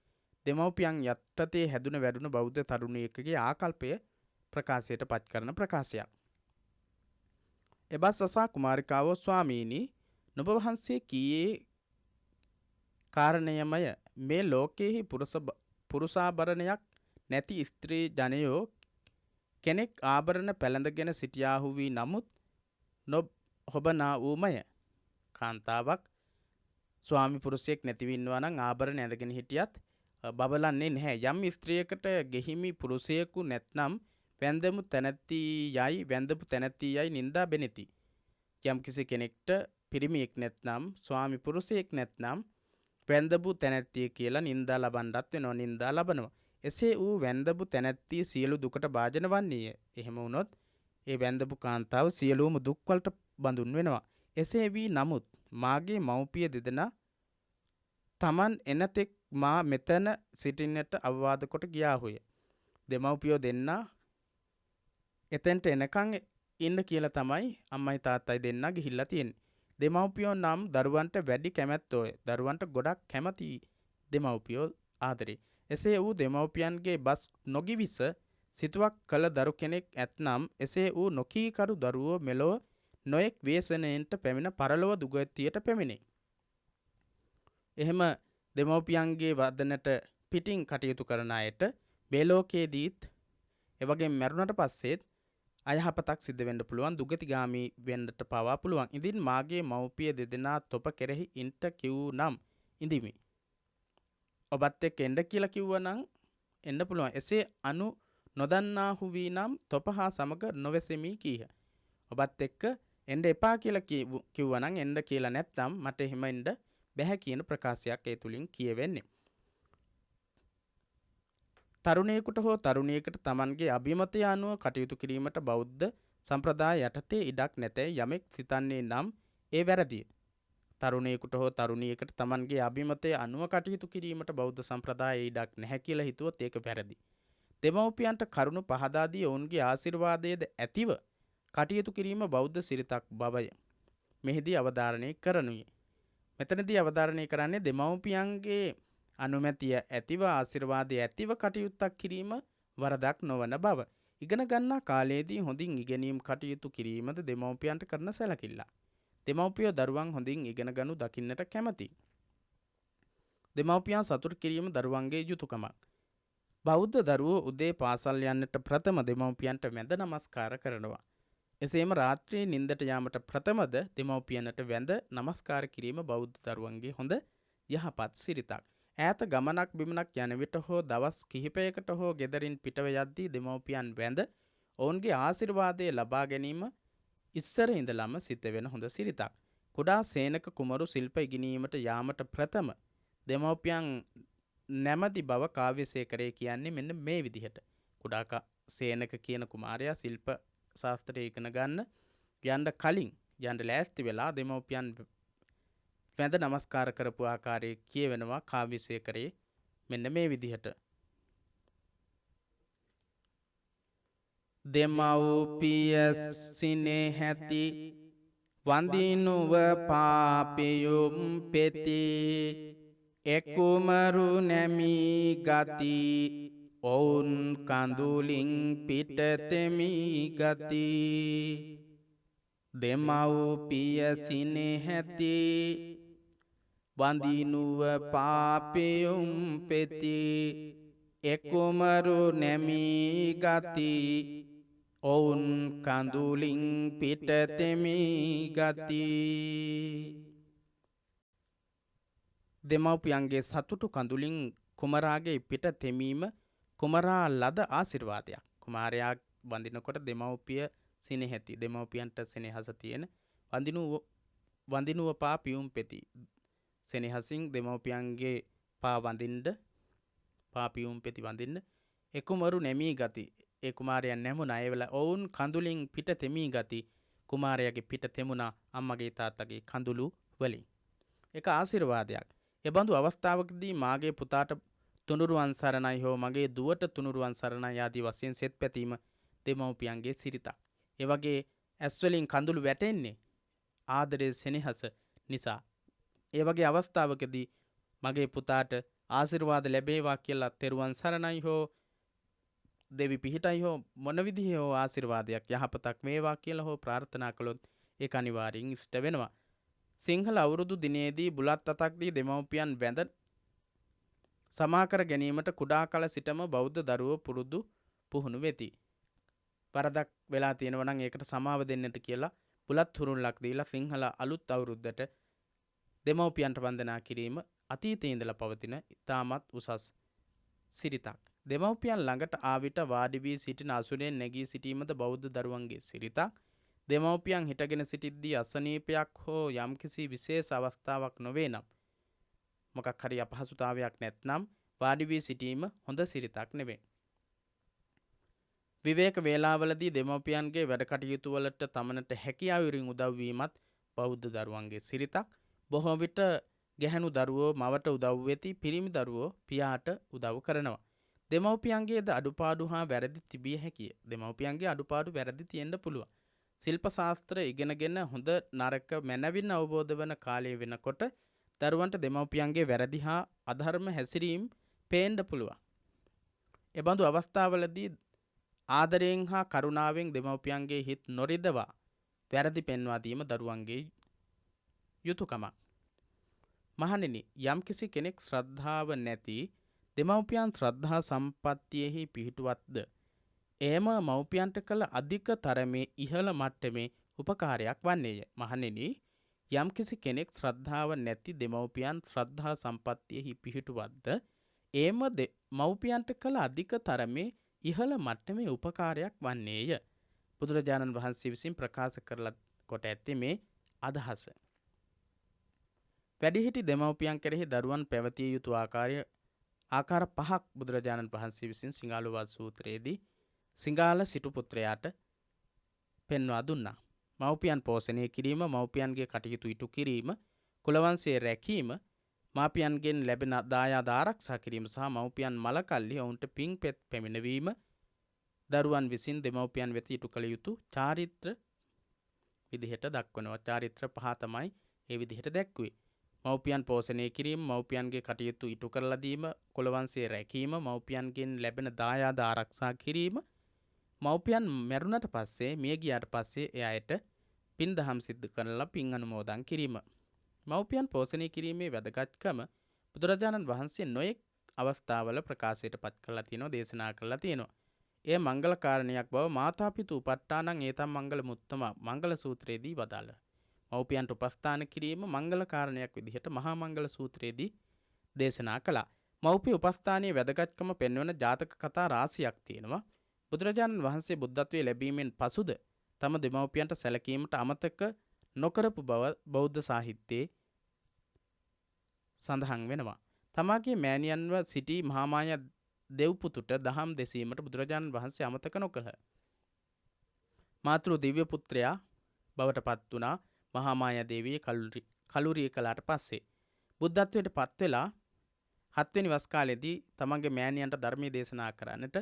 දෙමව්පියන් යටතේ හැදුන වැඩුණු බෞද්ධ තරුණියකගේ ආකල්පය ප්‍රකාශයට පත් කරන ප්‍රකාශයක්. එබස් අසා කුමාරිකාවෝ ස්වාමීනි නුඹ වහන්සේ කීයේ කාරණයමය මේ ලෝකයෙහි පුරුෂාභරණයක් නැති ස්ත්‍රී ජනයෝ කෙනෙක් ආභරණ පැළඳගෙන සිටියාහු වී නමුත් නොහොබනා වූමය. කාන්තාවක් ස්වාමි පුරුෂයෙක් නැතිවින්නවා නම් ආභරණ ඇඳගෙන හිටියත් බබලන්නේ නැහැ. යම් ස්ත්‍රියකට ගෙහිමි පුරුෂයෙකු නැත්නම් වැන්දමු තැනැත්ති යයි නින්දා බෙනෙති. යම් කිසි කෙනෙක්ට පිරිමියෙක් නැත්නම් ස්වාමි පුරුෂයෙක් නැත්නම් වැන්දපු තැනැත්තිය කියලා නින්දා ලබන්නත් වෙනවා, නින්දා ලබනවා. එසේ වූ වැන්දපු තැනැත්තිය සියලු දුකට භාජන වන්නේය. එහෙම වුණොත් ඒ වැන්දපු කාන්තාව සියලුම දුක්වලට බඳුන් වෙනවා. එසේ වී නමුත් මාගේ මව්පිය දෙදෙනා තමන් එනතෙක් මා මෙතන සිටින්නට අවවාද කොට ගියාහුය. දෙමව්පියෝ දෙන්නා එතෙන්ට එනකන් ඉන්න කියලා තමයි අම්මයි තාත්තයි දෙන්නා ගිහිල්ලා තියෙන්නේ. දෙමව්පියෝ නම් දරුවන්ට වැඩි කැමැත්තෝය. දරුවන්ට ගොඩක් කැමති දෙමව්පියෝ ආදරේ. එසේ වූ දෙමව්පියන්ගේ බස් නොගිවිස සිතුවක් කළ දරු කෙනෙක් ඇත්නම් එසේ වූ නොකීකරු දරුවෝ මෙලොව නොයෙක් ව්‍යසනයෙන්ට පැමිණ පරලොව දුගතියට පැමිණේ. එහෙම දෙමව්පියන්ගේ වදනට පිටින් කටයුතු කරන අයට මේ ලෝකයේදීත් එවගේ මැරුණට පස්සෙත් අයහපතක් සිද්ධ වෙන්න පුළුවන්, දුගතිගාමී වෙන්නට පවා පුළුවන්. ඉතින් මාගේ මව්පිය දෙදෙනා තොප කෙරෙහි ඉන්ට කිව්නම් ඉඳිමි. ඔබත් එක්ක එන්න කියලා කිව්වනම් එන්න පුළුවන්. එසේ අනු නොදන්නාහු වී නම් තොප හා සමග නොවැසෙමි කීහ. ඔබත් එක්ක එන්න එපා කියලා කිව්වනම් එන්න කියලා නැත්නම් මට එහෙම එන්න බැහැ කියන ප්‍රකාශයක් ඒ තුලින් කියවෙන්නේ. තරුණයෙකුට හෝ තරුණියකට තමන්ගේ අභිමතය අනුව කටයුතු කිරීමට බෞද්ධ සම්ප්‍රදාය යටතේ ඉඩක් නැතැයි යමෙක් සිතන්නේ නම් ඒ වැරදිය. තරුණයෙකුට හෝ තරුණියකට තමන්ගේ අභිමතය අනුව කටයුතු කිරීමට බෞද්ධ සම්ප්‍රදායේ ඉඩක් නැහැ කියලා හිතුවොත් ඒක වැරදි. දෙමව්පියන්ට කරුණු පහදා දී ඔවුන්ගේ ආශිර්වාදයේද ඇතිව කටයුතු කිරීම බෞද්ධ සිරිතක් බවය මෙහිදී අවධාරණය කරනුයේ. මෙතනදී අවධාරණය කරන්නේ දෙමව්පියන්ගේ අනුමැතිය ඇතිව ආශිර්වාදය ඇතිව කටයුත්තක් කිරීම වරදක් නොවන බව. ඉගෙන ගන්නා කාලයේදී හොඳින් ඉගෙනීම් කටයුතු කිරීමද දෙමව්පියන්ට කරන සැලකිල්ලක්. දෙමව්පියෝ දරුවන් හොඳින් ඉගෙන ගනු දකින්නට කැමැති. දෙමව්පියන් සතුටු කිරීම දරුවන්ගේ යුතුයකමක්. බෞද්ධ දරුවෝ උදේ පාසල් යන්නට ප්‍රථම දෙමව්පියන්ට වැඳ නමස්කාර කරනවා. එසේම රාත්‍රියේ නිින්දට යාමට ප්‍රථමද දෙමව්පියන්ට වැඳ නමස්කාර කිරීම බෞද්ධ දරුවන්ගේ හොඳ යහපත් සිරිතක්. ඈත ගමනක් බිමනක් යන විට හෝ දවස් කිහිපයකට හෝ ගෙදරින් පිටව යද්දී දෙමව්පියන් වැඳ ඔවුන්ගේ ආශිර්වාදය ලබා ගැනීම ඉස්සර ඉඳලම සිද්ධ වෙන හොඳ සිරිතක්. කුඩා සේනක කුමරු ශිල්ප ඉගෙනීමට යාමට ප්‍රථම දෙමව්පියන් නැමැති බව කාව්‍යසේකරය කියන්නේ මෙන්න මේ විදිහට. කුඩා සේනක කියන කුමාරයා ශිල්ප ශාස්ත්‍රය ඉගෙන ගන්න යන්න කලින් යන්න ලෑස්ති වෙලා දෙමව්පියන් වැඳ නමස්කාර කරපු ආකාරය කියවෙනවා කාව්‍යසේකරයේ මෙන්න මේ විදිහට. දෙමව්පිය සිනෙහැති වඳිනුව පාපියුම් පෙති එකුමරු නැමී ගති ඔවුන් කඳුලින් පිටතෙමි ගති. දෙමව්පිය සිනෙහැති වඳිනුව පාපියුම් පෙති එකුමරු නැමී ගති ඔවුන් කඳුලින් පිටතෙමි ගති. දෙමව්පියන්ගේ සතුටු කඳුලින් කුමරාගේ පිට තෙමීම කුමරා ලද ආශිර්වාදයක්. කුමාරයා වඳිනකොට දෙමව්පිය සිනෙහැති, දෙමව්පියන්ට සෙනෙහස තියෙන වඳිනුව පා පියුම් පෙති. සෙනෙහසින් දෙමව්පියන්ගේ පා වඳින්න, පා පියුම් පෙති වඳින්න. එකුමරු නැමී ගති, ඒ කුමාරයන් නැමුණා. ඒ වෙලාව ඔවුන් කඳුලින් පිට තෙමී ගති. කුමාරයාගේ පිට තෙමුණා අම්මගේ තාත්තගේ කඳුළු වලින්. ඒක ආශිර්වාදයක්. එබඳු අවස්ථාවකදී මාගේ පුතාට තුනුරුවන් සරණයි හෝ මගේ දුවට තුනුරුවන් සරණයි ආදී වශයෙන් සෙත් පැතීම දෙමව්පියන්ගේ සිරිතක්. ඒ වගේ ඇස් වලින් කඳුළු වැටෙන්නේ ආදරයේ සෙනෙහස නිසා. ඒ වගේ අවස්ථාවකදී මගේ පුතාට ආශිර්වාද ලැබේවා කියලා තෙරුවන් සරණයි හෝ දෙවි පිහිටයි හෝ මොන විදිහේ හෝ ආශිර්වාදයක් යහපතක් වේවා කියලා හෝ ප්‍රාර්ථනා කළොත් ඒක අනිවාර්යෙන් ඉෂ්ට වෙනවා. සිංහල අවුරුදු දිනේදී බුලත් අතක්දී දෙමව්පියන් වැඳ සමාකර ගැනීමට කුඩා කල සිටම බෞද්ධ දරුවෝ පුරුදු පුහුණු වෙති. වරදක් වෙලා තියෙනවා නම් ඒකට සමාව දෙන්නට කියලා බුලත් හුරුල්ලක් දීලා සිංහල අලුත් අවුරුද්දට දෙමව්පියන්ට වන්දනා කිරීම අතීතයේ ඉඳලා පවතින ඉතාමත් උසස් සිරිතක්. දෙමව්පියන් ළඟට ආවිට වාඩි වී සිටින අසුරෙන් නැගී සිටීමද බෞද්ධ දරුවන්ගේ සිරිතක්. දෙමව්පියන් හිටගෙන සිටිද්දී අසනීපයක් හෝ යම්කිසි විශේෂ අවස්ථාවක් නොවේ නම් මොකක් හරි අපහසුතාවයක් නැත්නම් වාඩි වී සිටීම හොඳ සිරිතක් නෙවෙයි. විවේක වේලාවලදී දෙමව්පියන්ගේ වැඩ කටයුතු වලට තමනට හැකියාව උරින් උදව් වීමත් බෞද්ධ දරුවන්ගේ සිරිතක්. බොහෝ විට ගැහැණු දරුවෝ මවට උදව් වෙති, පිරිමි දරුවෝ පියාට උදව් කරනවා. දෙමව්පියන්ගේද අඩුපාඩු හා වැරදි තිබිය හැකිය. දෙමව්පියන්ගේ අඩුපාඩු වැරදි තියෙන්න පුළුවන්. ශිල්ප ශාස්ත්‍ර ඉගෙනගෙන හොඳ නරක මැනවින් අවබෝධ වන කාලය වෙනකොට දරුවන්ට දෙමව්පියන්ගේ වැරදි හා අධර්ම හැසිරීම් පේන්න පුළුවන්. එබඳු අවස්ථාවලදී ආදරයෙන් හා කරුණාවෙන් දෙමව්පියන්ගේ හිත් නොරිදවා වැරදි පෙන්වා දීම දරුවන්ගේ යුතුයකමක්. මහණෙනි, යම්කිසි කෙනෙක් ශ්‍රද්ධාව නැති දෙමව්පියන් ශ්‍රද්ධා සම්පත්තියෙහි පිහිටුවත්ද එයම මව්පියන්ට කළ අධික තරමේ ඉහළ මට්ටමේ උපකාරයක් වන්නේය. මහණෙනි, යම්කිසි කෙනෙක් ශ්‍රද්ධාව නැති දෙමව්පියන් ශ්‍රද්ධා සම්පත්තියෙහි පිහිටුවත්ද එයම මව්පියන්ට කළ අධික තරමේ ඉහළ මට්ටමේ උපකාරයක් වන්නේය. බුදුරජාණන් වහන්සේ විසින් ප්‍රකාශ කරලා කොට ඇත්තේ මේ අදහස. වැඩිහිටි දෙමව්පියන් කෙරෙහි දරුවන් පැවතිය යුතු ආකාර පහක් බුදුරජාණන් වහන්සේ විසින් සිංහාලෝවාද සූත්‍රයේදී සිංහාල සිටු පුත්‍රයාට පෙන්වා දුන්නා. මව්පියන් පෝෂණය කිරීම, මව්පියන්ගේ කටයුතු ඉටු කිරීම, කුලවංශයේ රැකීම, මාපියන්ගෙන් ලැබෙන දායාද ආරක්ෂා කිරීම සහ මව්පියන් මලකල්ලි ඔවුන්ට පින් පෙත් පැමිණවීම දරුවන් විසින් දෙමව්පියන් වෙත ඉටු කළ යුතු චාරිත්‍ර විදිහට දක්වනවා. චාරිත්‍ර පහ තමයි ඒ විදිහට දැක්වේ. මව්පියන් පෝෂණය කිරීම, මව්පියන්ගේ කටයුතු ඉටු කරලා දීම, කුලවංශයේ රැකීම, මව්පියන්ගෙන් ලැබෙන දායාද ආරක්ෂා කිරීම, මව්පියන් මැරුණට පස්සේ මිය ගියාට පස්සේ එයාට පින් දහම් සිද්ධ කරලා පින් අනුමෝදන් කිරීම. මව්පියන් පෝෂණය කිරීමේ වැදගත්කම බුදුරජාණන් වහන්සේ නොයෙක් අවස්ථාවල ප්‍රකාශයට පත් කරලා තියෙනවා, දේශනා කරලා තියෙනවා. එය මංගල කාරණයක් බව මාතාපිතු උපට්ඨානං ඒතම් මංගල මුත්තම මංගල සූත්‍රයේදී වදාළා. මව්පියන්ට උපස්ථාන කිරීම මංගල කාරණයක් විදිහට මහා මංගල සූත්‍රයේදී දේශනා කළා. මව්පිය උපස්ථානයේ වැදගත්කම පෙන්වන ජාතක කතා රාශියක් තියෙනවා. බුදුරජාණන් වහන්සේ බුද්ධත්වයේ ලැබීමෙන් පසුද තම දෙමව්පියන්ට සැලකීමට අමතක නොකරපු බව බෞද්ධ සාහිත්‍යයේ සඳහන් වෙනවා. තමාගේ මෑණියන්ව සිටි මහාමායා දෙව්පුතුට දහම් දෙසීමට බුදුරජාණන් වහන්සේ අමතක නොකළහ. මාතෘ දිව්‍ය පුත්‍රයා බවට පත් වුණා මහාමායා දේවිය කලුරිය කළාට පස්සේ. බුද්ධත්වයට පත් වෙලා 7 වෙනි වස් කාලෙදී තමන්ගේ මෑණියන්ට ධර්මයේ දේශනා කරන්නට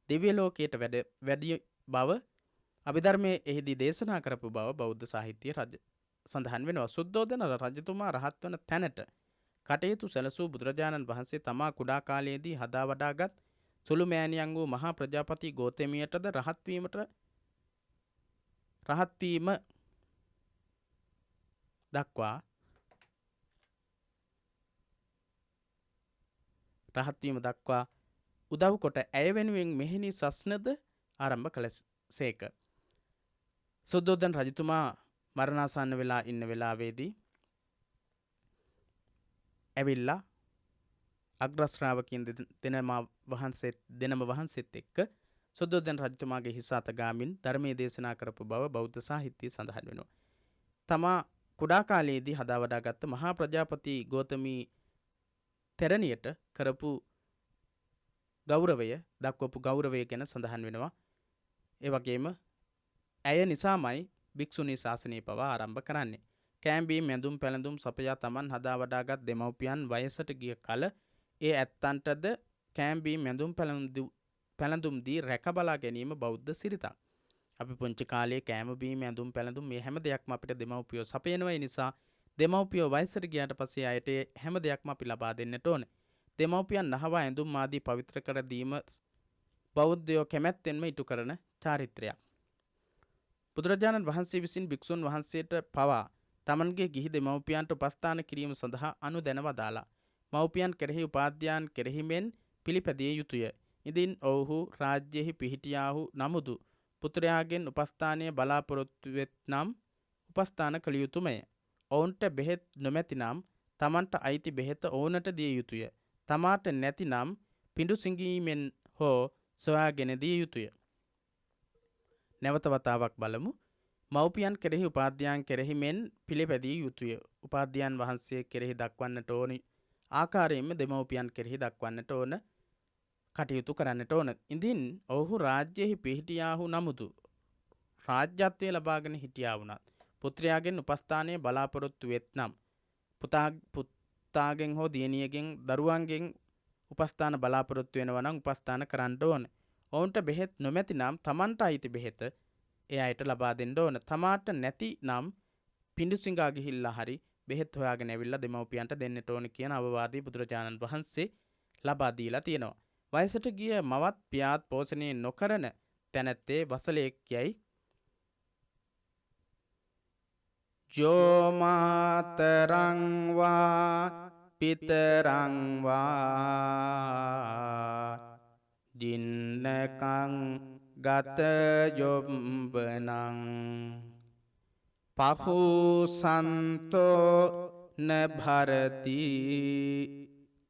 දිව්‍ය ලෝකයට වැඩි බව අභිධර්මයේ එහිදී දේශනා කරපු බව බෞද්ධ සාහිත්‍යයේ සඳහන් වෙනවා. සුද්ධෝදන රජතුමා රහත් වන තැනට කටයුතු සැලසූ බුදුරජාණන් වහන්සේ තමා කුඩා කාලයේදී හදා වඩාගත් සුළු මෑණියන් වූ මහා ප්‍රජාපති ගෝතමියටද රහත් වීම දක්වා උදව් කොට ඇය වෙනුවෙන් මෙහෙණි සස්නද ආරම්භ කළසේක. සුද්ධෝදන රජතුමා මරණාසන්න වෙලා ඉන්න වෙලාවේදී ඇවිල්ලා අග්‍රශ්‍රාවකින් දෙනම වහන්සේත් එක්ක සුද්ධෝදන රජතුමාගේ හිස අත ගාමින් ධර්මයේ දේශනා කරපු බව බෞද්ධ සාහිත්‍යයේ සඳහන් වෙනවා. තමා කුඩා කාලයේදී හදා වඩාගත් මහා ප්‍රජාපති ගෝතමී තෙරණියට කරපු ගෞරවය දක්වපු ගෞරවය ගැන සඳහන් වෙනවා. ඒ වගේම ඇය නිසාමයි භික්ෂුණී ශාසනය පවා ආරම්භ කරන්නේ. කෑම්බීම් ඇඳුම් පැළඳුම් සපයා තමන් හදා වඩාගත් දෙමව්පියන් වයසට ගිය කල ඒ ඇත්තන්ටද කෑම්බීම් ඇඳුම් පැළඳුම් දී රැකබලා ගැනීම බෞද්ධ සිරිතක්. අපි පුංචි කාලයේ කෑම බීම ඇඳුම් පැළඳුම් මේ හැම දෙයක්ම අපිට දෙමව්පියෝ සපයනවා. ඒ නිසා දෙමව්පියෝ වයසට ගියාට පස්සේ අයට හැම දෙයක්ම අපි ලබා දෙන්නට ඕනේ. දෙමව්පියන් නහවා ඇඳුම් ආදී පවිත්‍ර කර දීම බෞද්ධයෝ කැමැත්තෙන්ම ඉටු කරන චාරිත්‍රයක්. බුදුරජාණන් වහන්සේ විසින් භික්ෂුන් වහන්සේට පවා තමන්ගේ ගිහි දෙමව්පියන්ට උපස්ථාන කිරීම සඳහා අනුදැන වදාලා. මව්පියන් කෙරෙහි උපාධ්‍යයන් කෙරෙහි මෙන් පිළිපැදිය යුතුය. ඉදින් ඔවුහු රාජ්‍යෙහි පිහිටියාහු නමුදු පුත්‍රයාගෙන් උපස්ථානය බලාපොරොත්තු වෙත්නම් උපස්ථාන කළ යුතුමය. ඔවුන්ට බෙහෙත් නොමැති නම් තමන්ට අයිති බෙහෙත ඔවුනට දිය යුතුය. තමාට නැති නම් පිඬු සිඟීමෙන් හෝ සොයාගෙන දිය යුතුය. නැවත වතාවක් බලමු. මව්පියන් කෙරෙහි උපාධ්‍යයන් කෙරෙහි මෙන් පිළිපැදිය යුතුය. උපාධ්‍යයන් වහන්සේ කෙරෙහි දක්වන්නට ඕනි ආකාරයෙන්ම දෙමව්පියන් කෙරෙහි දක්වන්නට ඕන කටයුතු කරන්නට ඕන. ඉදින් ඔහු රාජ්‍යෙහි පිහිටියාහු නමුදු රාජ්‍යත්වය ලබාගෙන හිටියා වුණත් පුත්‍රයාගෙන් උපස්ථානය බලාපොරොත්තු වෙත්නම් පුතාගෙන් හෝ දියණියගෙන් දරුවන්ගෙන් උපස්ථාන බලාපොරොත්තු වෙනවා නම් උපස්ථාන කරන්න ඕන. ඔවුන්ට බෙහෙත් නොමැති නම් තමන්ට අයිති බෙහෙත ඒ අයට ලබා දෙන්න ඕන. තමාට නැති නම් පිඬු සිඟා ගිහිල්ලා හරි බෙහෙත් හොයාගෙන ඇවිල්ලා දෙමව්පියන්ට දෙන්නට ඕන කියන අවවාදය බුදුරජාණන් වහන්සේ ලබා දීලා තියෙනවා. වයසට ගිය මවත් පියාත් පෝෂණය නොකරන තැනැත්තේ වසලෙක් යයි ජෝමාතරං වා පිතරං වා ජින්නකං ගත යොම්බනං පහුසන්තෝ න භරති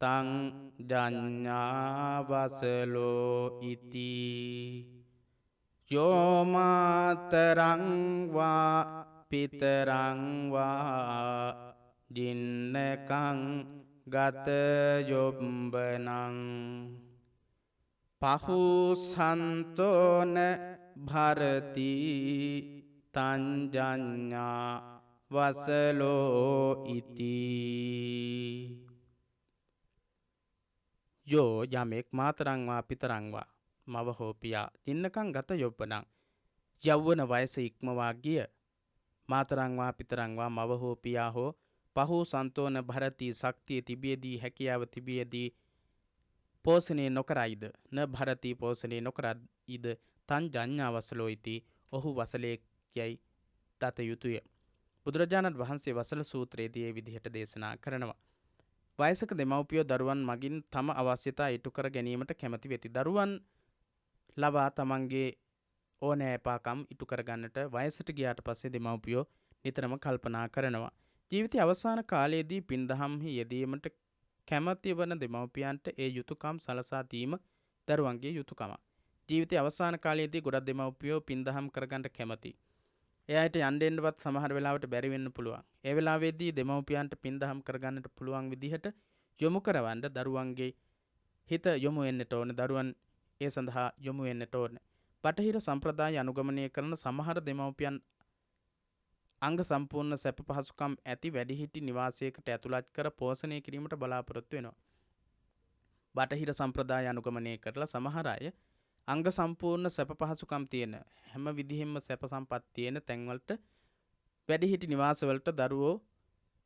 තං ජඤ්ඤාවසලෝ ඉති යෝමාතරං වා පිතරං වා ජින්නකං ගත යොම්බනං පහුසන්තෝන භරති තංජඤ්ඤා වසලෝ ඉති යෝ යමෙක් මාතරං වා පිතරං වා මව හෝ පියා ජින්නකං ගත යොබ්බනං යෞවන වයස ඉක්මවා ගිය මාතරං වා පිතරං වා මව හෝ පියා හෝ පහුසන්තෝන භරති ශක්තිය තිබියදී හැකියාව තිබියදී පෝෂණය නොකරයිද න භරති පෝෂණය නොකරයිද තං ජඤ්ඤා වසලෝ ඉති ඔහු වසලෙක් යයි දත යුතුය. බුදුරජාණන් වහන්සේ වසල සූත්‍රයේදී මේ විදිහට දේශනා කරනවා. වයසක දෙමව්පියෝ දරුවන් මගින් තම අවශ්‍යතා ඉටු කර ගැනීමට කැමැති වෙති. දරුවන් ලවා තමන්ගේ ඕනෑපාකම් ඉටු කරගන්නට වයසට ගියාට පස්සේ දෙමව්පියෝ නිතරම කල්පනා කරනවා. ජීවිතයේ අවසාන කාලයේදී පින්දහම්හි යෙදීමට කැමැති වන දෙමව්පියන්ට ඒ යුතුයකම් සලසා දීම දරුවන්ගේ යුතුයකම. ජීවිතයේ අවසාන කාලයේදී ගොඩක් දෙමව්පියෝ පින්දහම් කරගන්න කැමැති. එයාට යන්න එන්නවත් සමහර වෙලාවට බැරි වෙන්න පුළුවන්. ඒ වෙලාවේදී දෙමව්පියන්ට පින්දහම් කරගන්නට පුළුවන් විදිහට යොමු කරවන්න දරුවන්ගේ හිත යොමු වෙන්නට ඕන. දරුවන් ඒ සඳහා යොමු වෙන්නට ඕන. බටහිර සම්ප්‍රදාය අනුගමනය කරන සමහර දෙමව්පියන් අංග සම්පූර්ණ සැප පහසුකම් ඇති වැඩිහිටි නිවාසයකට ඇතුළත් කර පෝෂණය කිරීමට බලාපොරොත්තු වෙනවා. බටහිර සම්ප්‍රදාය අනුගමනය කරලා සමහර අය අංග සම්පූර්ණ සැප පහසුකම් තියෙන හැම විදිහෙම සැප සම්පත් තියෙන තැන්වලට වැඩිහිටි නිවාසවලට දරුවෝ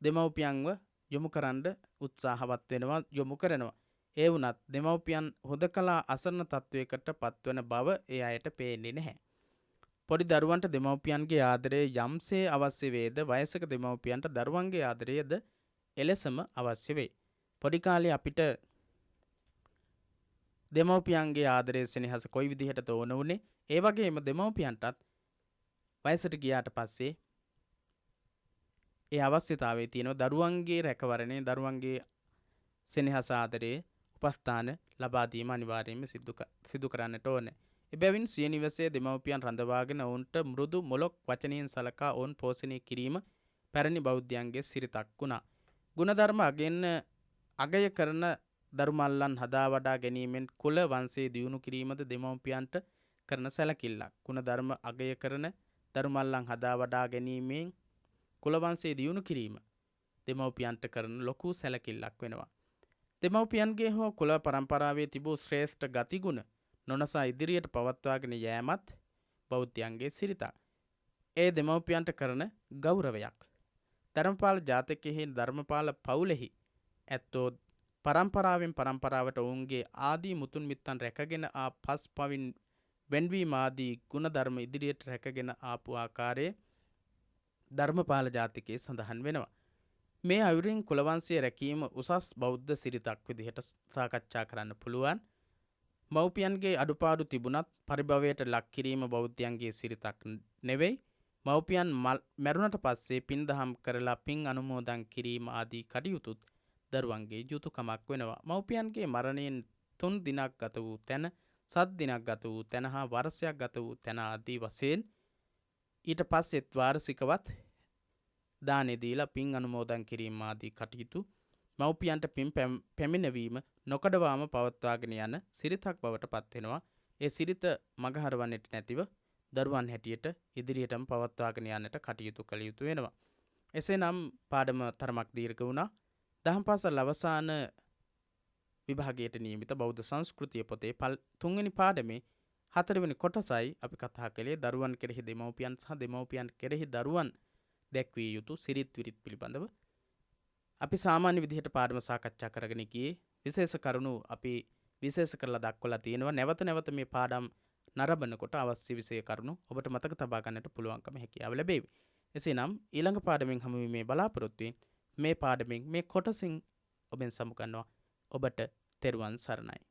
දෙමව්පියන්ව යොමු කරන්න උත්සාහවත් වෙනවා, යොමු කරනවා. ඒ වුණත් දෙමව්පියන් හුදකලා අසරණ තත්වයකට පත්වන බව ඒ අයට පේන්නේ නැහැ. පොඩි දරුවන්ට දෙමව්පියන්ගේ ආදරය යම්සේ අවශ්‍ය වේද වයසක දෙමව්පියන්ට දරුවන්ගේ ආදරයද එලෙසම අවශ්‍ය වේ. පොඩි කාලේ අපිට දෙමව්පියන්ගේ ආදරය සෙනෙහස කොයි විදිහටද ඕන උනේ ඒ වගේම දෙමව්පියන්ටත් වයසට ගියාට පස්සේ ඒ අවශ්‍යතාවය තියෙනවා දරුවන්ගේ රැකවරණය දරුවන්ගේ සෙනෙහස ආදරයේ උපස්ථාන ලබා දීම අනිවාර්යයෙන්ම සිදු කරන්නට ඕනේ. එබැවින් සිය නිවසේ දෙමව්පියන් රඳවාගෙන ඔවුන්ට මෘදු මොලොක් වචනයෙන් සලකා ඔවුන් පෝෂණය කිරීම පැරණි බෞද්ධයන්ගේ සිරිතක් වුණා. ගුණධර්ම අගය කරන දරුමල්ලන් හදා වඩා ගැනීමෙන් කුල වංශයේ දියුණු කිරීමද දෙමව්පියන්ට කරන සැලකිල්ලක්. ගුණධර්ම අගය කරන දරුමල්ලන් හදා වඩා ගැනීමෙන් කුල වංශයේ දියුණු කිරීම දෙමව්පියන්ට කරන ලොකු සැලකිල්ලක් වෙනවා. දෙමව්පියන්ගේ හෝ කුල පරම්පරාවේ තිබූ ශ්‍රේෂ්ඨ ගතිගුණ නොනසා ඉදිරියට පවත්වාගෙන යෑමත් බෞද්ධයන්ගේ සිරිතක්. ඒ දෙමව්පියන්ට කරන ගෞරවයක්. ධර්මපාල ජාතකයෙහි ධර්මපාල පවුලෙහි ඇත්තෝ පරම්පරාවෙන් පරම්පරාවට ඔවුන්ගේ ආදී මුතුන් මිත්තන් රැකගෙන ආ පස් පවින් වෙන්වීම ආදී ගුණධර්ම ඉදිරියට රැකගෙන ආපු ආකාරයේ ධර්මපාල ජාතිකයේ සඳහන් වෙනවා. මේ අයුරින් කුලවංශය රැකීම උසස් බෞද්ධ සිරිතක් විදිහට සාකච්ඡා කරන්න පුළුවන්. මව්පියන්ගේ අඩුපාඩු තිබුණත් පරිභවයට ලක් කිරීම බෞද්ධයන්ගේ සිරිතක් නෙවෙයි. මව්පියන් මැරුණට පස්සේ පින් දහම් කරලා පින් අනුමෝදන් කිරීම ආදී කටයුතුත් දරුවන්ගේ යුතුයකමක් වෙනවා. මව්පියන්ගේ මරණයෙන් 3 දිනක් ගත වූ තැන, 7 දිනක් ගත වූ තැන හා වර්ෂයක් ගත වූ තැන ආදී වශයෙන් ඊට පස්සෙත් වාර්ෂිකවත් දානෙ දීලා පින් අනුමෝදන් කිරීම ආදී කටයුතු මව්පියන්ට පින් පැමිණවීම නොකඩවාම පවත්වාගෙන යන සිරිතක් බවට පත් වෙනවා. ඒ සිරිත මගහරවන්නට නැතිව දරුවන් හැටියට ඉදිරියටම පවත්වාගෙන යන්නට කටයුතු කළ යුතු වෙනවා. එසේනම් පාඩම තරමක් දීර්ඝ වුණා. දහම් පාසල් අවසාන විභාගයට නියමිත බෞද්ධ සංස්කෘතිය පොතේ 3 වෙනි පාඩමේ 4 වෙනි කොටසයි අපි කතා කළේ දරුවන් කෙරෙහි දෙමව්පියන් සහ දෙමව්පියන් කෙරෙහි දරුවන් දැක්විය යුතු සිරිත් විරිත් පිළිබඳව අපි සාමාන්‍ය විදිහට පාඩම සාකච්ඡා කරගෙන ගියේ. විශේෂ කරුණු අපි විශේෂ කරලා දක්වලා තියෙනවා. නැවත නැවත මේ පාඩම් නරඹනකොට අවශ්‍ය විෂය කරුණු ඔබට මතක තබා ගන්නට පුළුවන්කම හැකියාව ලැබේවි. එසේනම් ඊළඟ පාඩමෙන් හමු වීමේ බලාපොරොත්තු වෙමින් මේ පාඩමෙන් මේ කොටසින් ඔබෙන් සමුගන්නවා. ඔබට තෙරුවන් සරණයි.